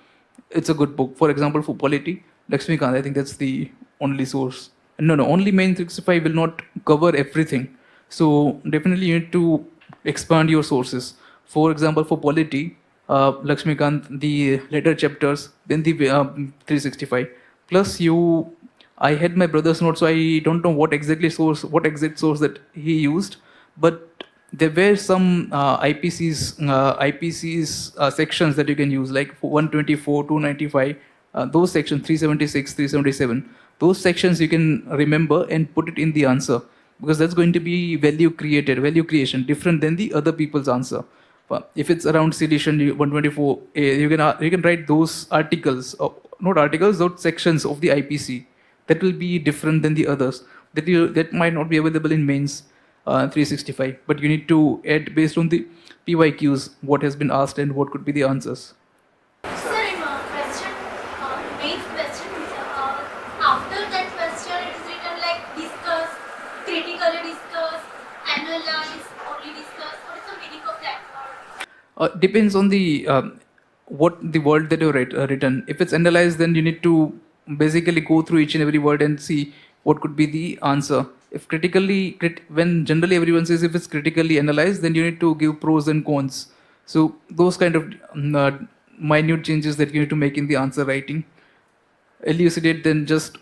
good book. For example, for polity, Lakshmikant, I think that's the only source. No, only main 365 will not cover everything. So definitely you need to expand your sources. For example, for polity, Lakshmikant, the later chapters, then the 365. Plus, I had my brother's notes, so I don't know what exact source that he used, but there were some IPC's sections that you can use, like 124, 295, those sections, 376, 377. Those sections you can remember and put it in the answer, because that's going to be value creation, different than the other people's answer. If it's around sedition 124, you can write those articles, not articles, those sections of the IPC that will be different than the others. That might not be available in mains 365, but you need to add based on the PYQs what has been asked and what could be the answers. Sir, in question, main question, after that question it is written like discuss, critically discuss, analyze, only discuss. What is the meaning of that word? Depends on the what the word that you written. If it's analyzed, then you need to basically go through each and every word and see what could be the answer. If when generally everyone says if it's critically analyzed, then you need to give pros and cons. So those kind of minute changes that you need to make in the answer writing, elucidate, then just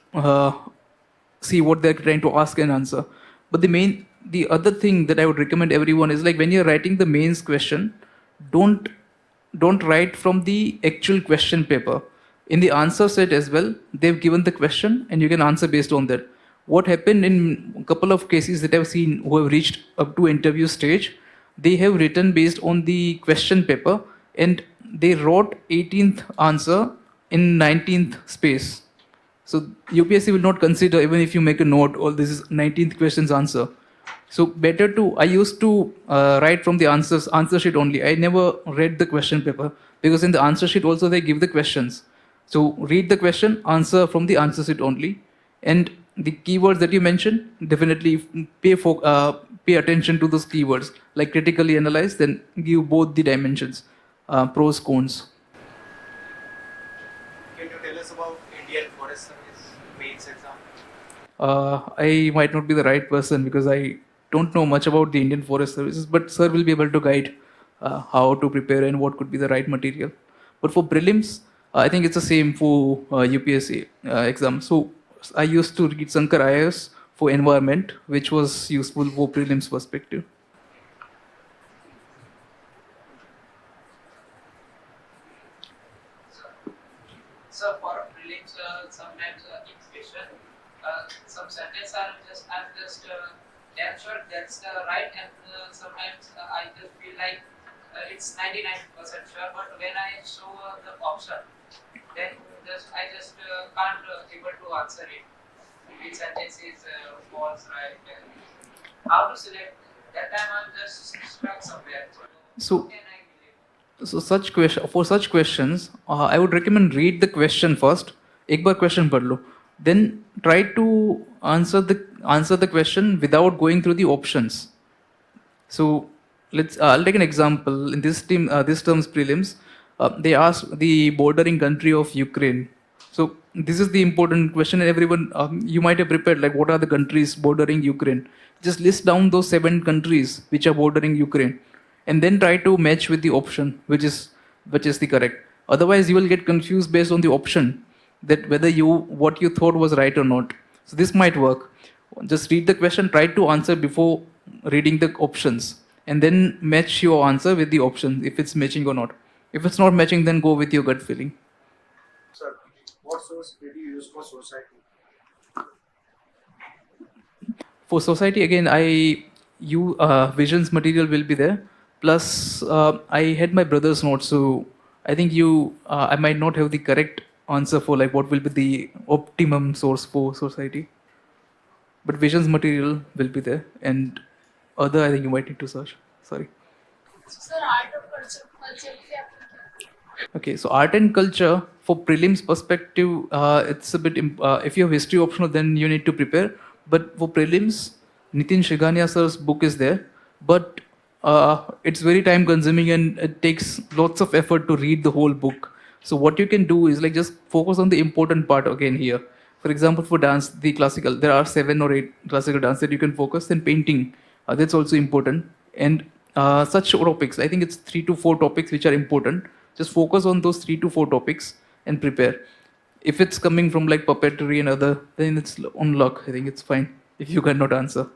see what they're trying to ask and answer. But the other thing that I would recommend everyone is, like when you're writing the mains question, don't write from the actual question paper. In the answer set as well, they've given the question and you can answer based on that. What happened in a couple of cases that I've seen who have reached up to interview stage, they have written based on the question paper and they wrote 18th answer in 19th space. So UPSC will not consider even if you make a note, or this is 19th question's answer. So I used to write from the answer sheet only. I never read the question paper, because in the answer sheet also they give the questions. So read the question, answer from the answer sheet only. And the keywords that you mentioned, definitely pay attention to those keywords, like critically analyze, then give both the dimensions, pros, cons. Can you tell us about Indian Forest Service mains exam? I might not be the right person because I don't know much about the Indian Forest Services, but sir will be able to guide how to prepare and what could be the right material. But for prelims, I think it's the same for UPSC exam. So I used to read Sankar IIS for environment, which was useful for prelims perspective. So for prelims, sometimes in question, some sentences I'm just damn sure that's the right, and sometimes I just feel like it's 99% sure, but when I show the option, then I just can't able to answer it. Which sentence is false, right? How to select? That time I'm just stuck somewhere. So- how can I believe? So for such questions, I would recommend read the question first. एक बार question पढ़ लो. Then try to answer the question without going through the options. So I'll take an example. In this term's prelims, they asked the bordering country of Ukraine. So this is the important question. Everyone, you might have prepared like what are the countries bordering Ukraine. Just list down those 7 countries which are bordering Ukraine, and then try to match with the option which is the correct. Otherwise, you will get confused based on the option that whether what you thought was right or not. So this might work. Just read the question, try to answer before reading the options, and then match your answer with the option if it's matching or not. If it's not matching, then go with your gut feeling. Sir, what source did you use for society? For society, again, visions material will be there. Plus, I had my brother's notes, so I think I might not have the correct answer for like what will be the optimum source for society. But visions material will be there, and other I think you might need to search. Sorry. Sir, art of culture के आप Okay, so art and culture for prelims perspective, it's a bit. If you have history optional, then you need to prepare. But for prelims, Nitin Shigania sir's book is there, but it's very time consuming and it takes lots of effort to read the whole book. So what you can do is like just focus on the important part again here. For example, for dance, the classical, there are 7 or 8 classical dance that you can focus. Then painting, that's also important. And such topics, I think it's 3 to 4 topics which are important. Just focus on those 3 to 4 topics and prepare. If it's coming from like puppetry and other, then it's on luck. I think it's fine if you cannot answer.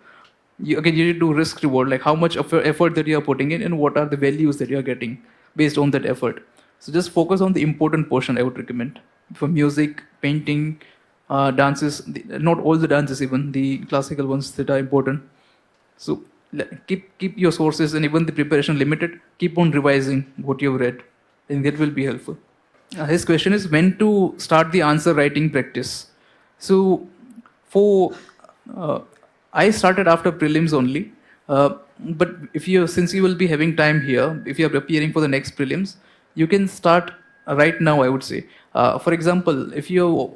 You need to do risk reward, like how much of your effort that you are putting in and what are the values that you are getting based on that effort. So just focus on the important portion, I would recommend. For music, painting, dances, not all the dances, even the classical ones that are important. So keep your sources and even the preparation limited. Keep on revising what you've read. I think that will be helpful. His question is when to start the answer writing practice. So for I started after prelims only. But since you will be having time here, if you are preparing for the next prelims, you can start right now, I would say. For example, if you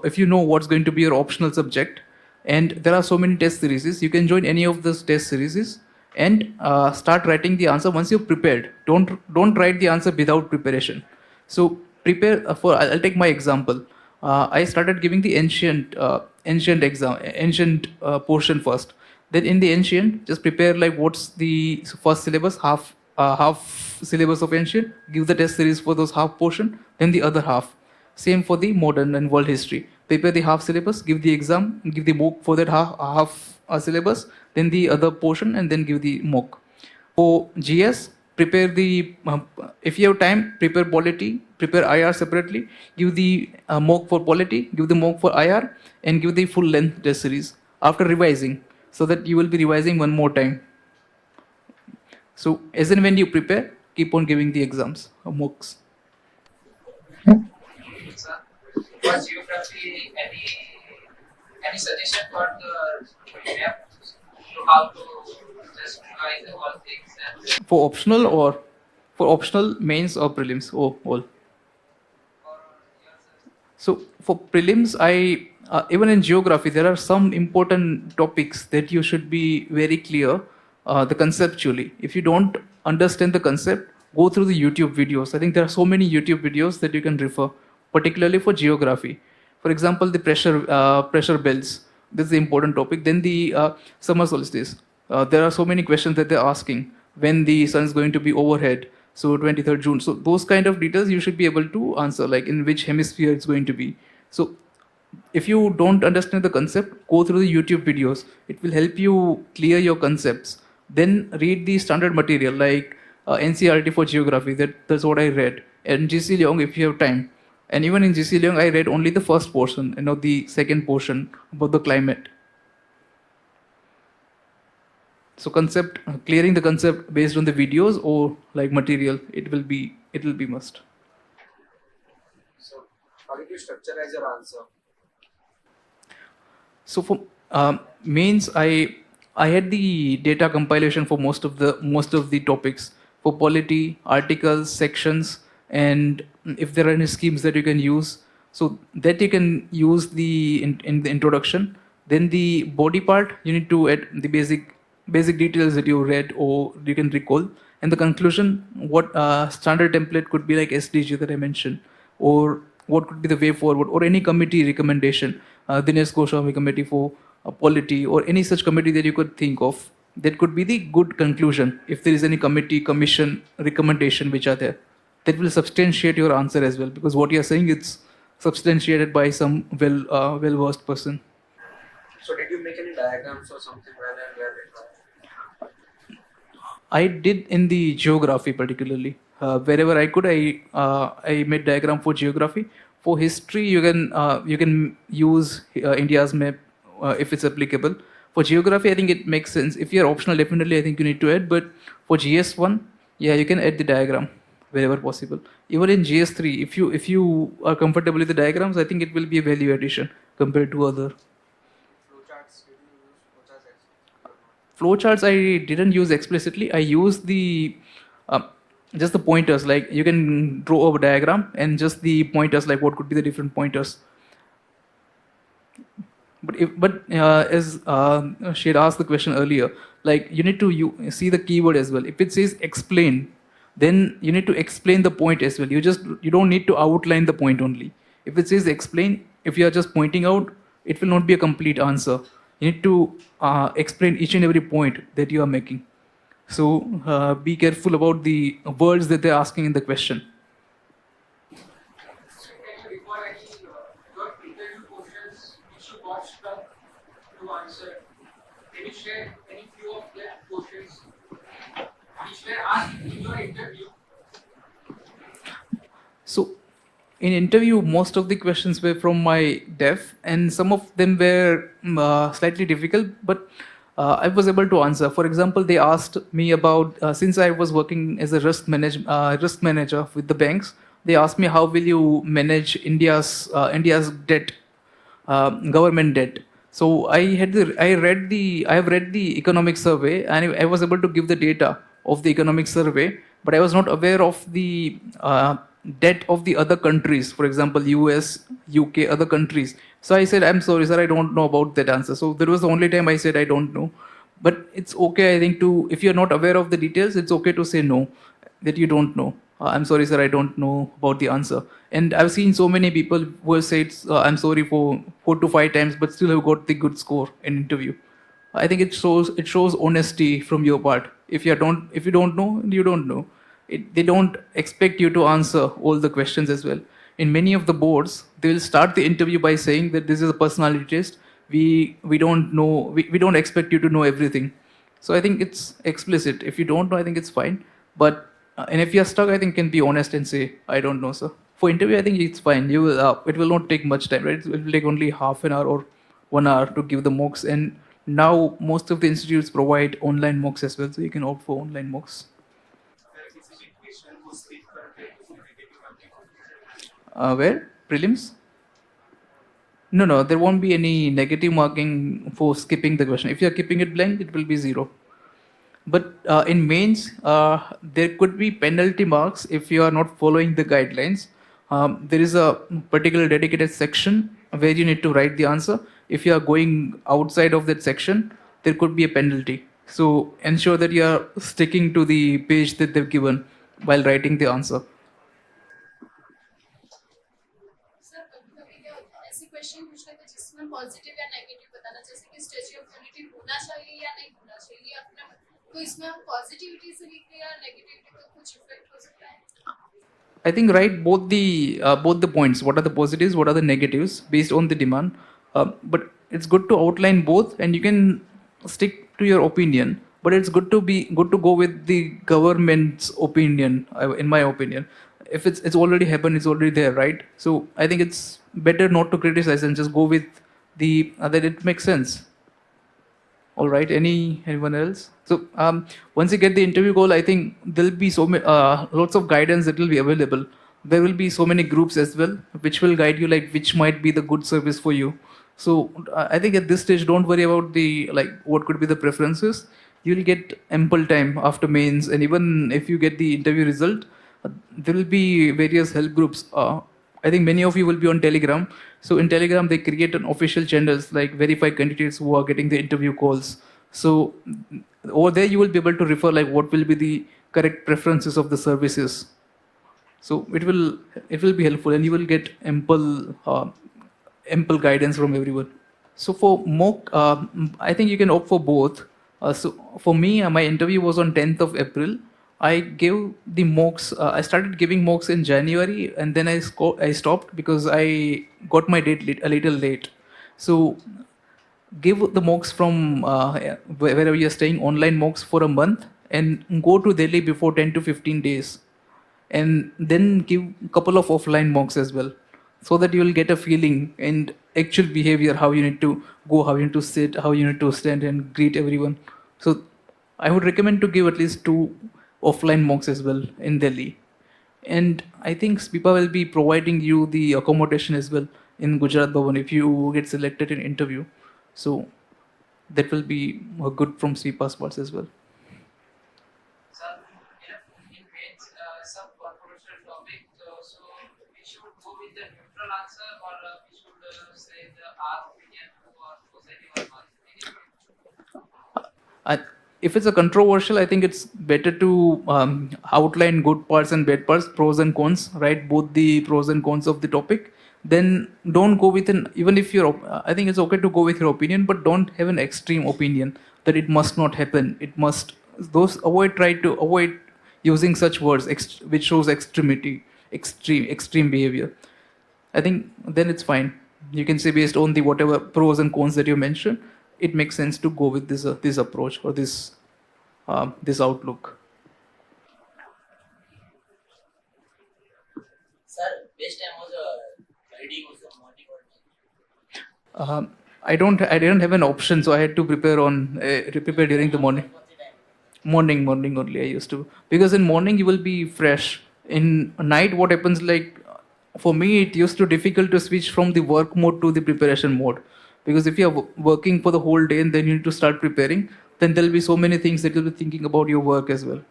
if you know what's going to be your optional subject, and there are so many test series, you can join any of those test series and start writing the answer once you're prepared. Don't write the answer without preparation. So prepare for. I'll take my example. I started giving the ancient portion first. Then in the ancient, just prepare like what's the first syllabus, half syllabus of ancient. Give the test series for those half portion. Then the other half. Same for the modern and world history. Prepare the half syllabus, give the exam, give the mock for that half syllabus, then the other portion, and then give the mock. For GS, prepare the, if you have time, prepare polity, prepare IR separately, give the mock for polity, give the mock for IR, and give the full length test series after revising, so that you will be revising one more time. So as and when you prepare, keep on giving the exams or mocks. Sir, for geography, any suggestion for the map to how to just revise all things? And For optional or for optional mains or prelims? Oh, all. for yourself? So for prelims, even in geography, there are some important topics that you should be very clear, the conceptually. If you don't understand the concept, go through the YouTube videos. I think there are so many YouTube videos that you can refer, particularly for geography. For example, the pressure belts. This is the important topic. Then the summer solstice. There are so many questions that they're asking when the sun is going to be overhead. So 23rd June. So those kind of details you should be able to answer, like in which hemisphere it's going to be. So if you don't understand the concept, go through the YouTube videos. It will help you clear your concepts. Then read the standard material like NCERT for geography. That's what I read. And GC Leong if you have time. And even in GC Leong, I read only the first portion, not the second portion about the climate. So clearing the concept based on the videos or like material, it will be must. So, how did you structureize your answer? So for mains, I had the data compilation for most of the topics for polity, articles, sections, and if there are any schemes that you can use, so that you can use in the introduction. Then the body part, you need to add the basic details that you read or you can recall. And the conclusion, what standard template could be like SDG that I mentioned, or what could be the way forward, or any committee recommendation, Dinesh Goswami committee for polity, or any such committee that you could think of. That could be the good conclusion. If there is any committee, commission, recommendation which are there, that will substantiate your answer as well, because what you are saying, it's substantiated by some well versed person. So did you make any diagrams or something when and where required? I did in the geography particularly. Wherever I could, I made diagram for geography. For history, you can use India's map if it's applicable. For geography, I think it makes sense. If you're optional, definitely I think you need to add. But for GS1, yeah, you can add the diagram wherever possible. Even in GS3, if you are comfortable with the diagrams, I think it will be a value addition compared to other. Flowcharts, did you use flowcharts? Flowcharts I didn't use explicitly. I used the just the pointers. Like you can draw a diagram and just the pointers, like what could be the different pointers. But as she had asked the question earlier, like you need to see the keyword as well. If it says explain, then you need to explain the point as well. You don't need to outline the point only. If it says explain, if you are just pointing out, it will not be a complete answer. You need to explain each and every point that you are making. So be careful about the words that they're asking in the question. So can you recall any your interview questions which you got stuck to answer? Can you share any few of their questions which were asked in your interview? So in interview, most of the questions were from my dev, and some of them were slightly difficult, but I was able to answer. For example, they asked me about since I was working as a risk manager with the banks. They asked me how will you manage India's debt, government debt. So I have read the economic survey, and I was able to give the data of the economic survey, but I was not aware of the debt of the other countries, for example, US, UK, other countries. So I said, I'm sorry, sir, I don't know about that answer. So that was the only time I said I don't know. But it's okay, I think, if you're not aware of the details, it's okay to say no, that you don't know. I'm sorry, sir, I don't know about the answer. And I've seen so many people who have said, I'm sorry for 4 to 5 times, but still have got the good score in interview. I think it shows honesty from your part. If you don't know, you don't know. They don't expect you to answer all the questions as well. In many of the boards, they will start the interview by saying that this is a personality test. We don't know. We don't expect you to know everything. So I think it's explicit. If you don't know, I think it's fine. But and if you're stuck, I think can be honest and say I don't know, sir. For interview, I think it's fine. You will. It will not take much time, right? It will take only half an hour or 1 hour to give the mocks. And now most of the institutes provide online mocks as well, so you can opt for online mocks. Where? Prelims? No, there won't be any negative marking for skipping the question. If you're keeping it blank, it will be 0. But in mains, there could be penalty marks if you are not following the guidelines. There is a particular dedicated section where you need to write the answer. If you are going outside of that section, there could be a penalty. So ensure that you are sticking to the page that they've given while writing the answer. Sir कभी क्या होता है ऐसे question पूछ लेते हैं जिसमें positive या नेगेटिव बताना, जैसे कि स्टैच्यू ऑफ यूनिटी होना चाहिए या नहीं होना चाहिए अपने, तो इसमें हम पॉजिटिविटी से लिख रहे हैं या नेगेटिविटी, तो कुछ इफेक्ट हो सकता है? I think write both the points. What are the positives? What are the negatives based on the demand? But it's good to outline both, and you can stick to your opinion. But it's good to go with the government's opinion. In my opinion, if it's already happened, it's already there, right? So I think it's better not to criticize and just go with the that it makes sense. All right. Anyone else? So once you get the interview call, I think there'll be lots of guidance that will be available. There will be so many groups as well, which will guide you, like which might be the good service for you. So I think at this stage, don't worry about what could be the preferences. You'll get ample time after mains, and even if you get the interview result, there will be various help groups. I think many of you will be on Telegram. So in Telegram, they create an official channels like verified candidates who are getting the interview calls. So over there, you will be able to refer like what will be the correct preferences of the services. So it will be helpful, and you will get ample guidance from everyone. So for mock, I think you can opt for both. So for me, my interview was on 10th of April. I gave the mocks. I started giving mocks in January, and then I stopped because I got my date a little late. So give the mocks from wherever you're staying, online mocks for a month, and go to Delhi before 10 to 15 days, and then give a couple of offline mocks as well, so that you will get a feeling and actual behavior, how you need to go, how you need to sit, how you need to stand and greet everyone. So I would recommend to give at least 2 offline mocks as well in Delhi. And I think SPIPA will be providing you the accommodation as well in Gujarat Bhavan if you get selected in interview. So that will be good from SPIPA's parts as well. Sir, in mains, some controversial topic, so we should go with the neutral answer, or we should say our opinion or society or not. If it's a controversial, I think it's better to outline good parts and bad parts, pros and cons, write both the pros and cons of the topic. Then don't go with even if I think it's okay to go with your opinion, but don't have an extreme opinion that it must not happen. It must, try to avoid using such words which shows extreme behavior. I think then it's fine. You can say based on the whatever pros and cons that you mentioned, it makes sense to go with this approach or this outlook. Sir, best time was reading was the morning or night? I didn't have an option, so I had to prepare during the morning. What's the time? Morning only I used to, because in morning you will be fresh. In night, what happens, like for me, it used to difficult to switch from the work mode to the preparation mode, because if you are working for the whole day and then you need to start preparing, then there'll be so many things that you'll be thinking about your work as well.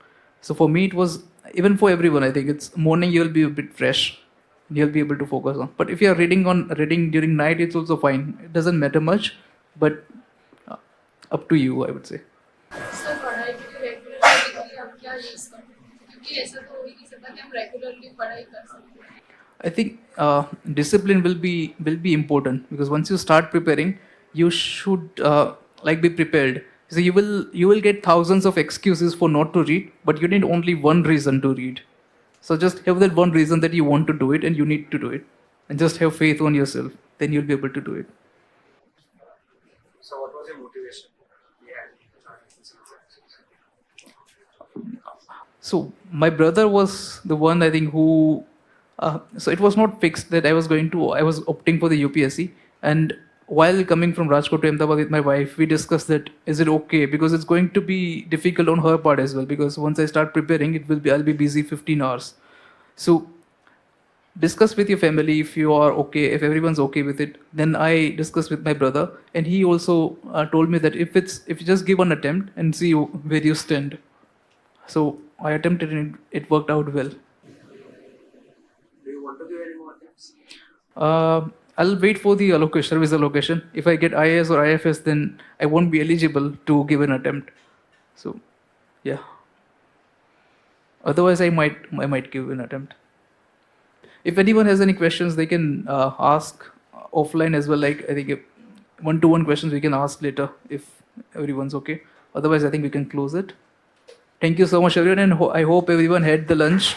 So for me, it was, even for everyone, I think it's morning you'll be a bit fresh, you'll be able to focus on. But if you are reading during night, it's also fine. It doesn't matter much, but up to you, I would say. Sir पढ़ाई के लिए regularly हम क्या use करते हैं, क्योंकि ऐसा तो हो ही नहीं सकता कि हम रेगुलरली पढ़ाई कर सकते हैं. I think discipline will be important, because once you start preparing, you should be prepared. So you will get thousands of excuses for not to read, but you need only one reason to read. So just have that one reason that you want to do it and you need to do it, and just have faith on yourself. Then you'll be able to do it. So what was your motivation behind joining this exam? So my brother was the one, I think, who. So it was not fixed that I was opting for the UPSC, and while coming from Rajkot to Ahmedabad with my wife, we discussed that is it okay, because it's going to be difficult on her part as well, because once I start preparing, I'll be busy 15 hours. So discuss with your family if you are okay, if everyone's okay with it. Then I discussed with my brother, and he also told me that if you just give an attempt and see where you stand. So I attempted and it worked out well. Do you want to give any more tips? I'll wait for the service allocation. If I get IAS or IFS, then I won't be eligible to give an attempt. So, yeah. Otherwise, I might give an attempt. If anyone has any questions, they can ask offline as well. Like, I think one-to-one questions we can ask later if everyone's okay. Otherwise, I think we can close it. Thank you so much, everyone, and I hope everyone had the lunch.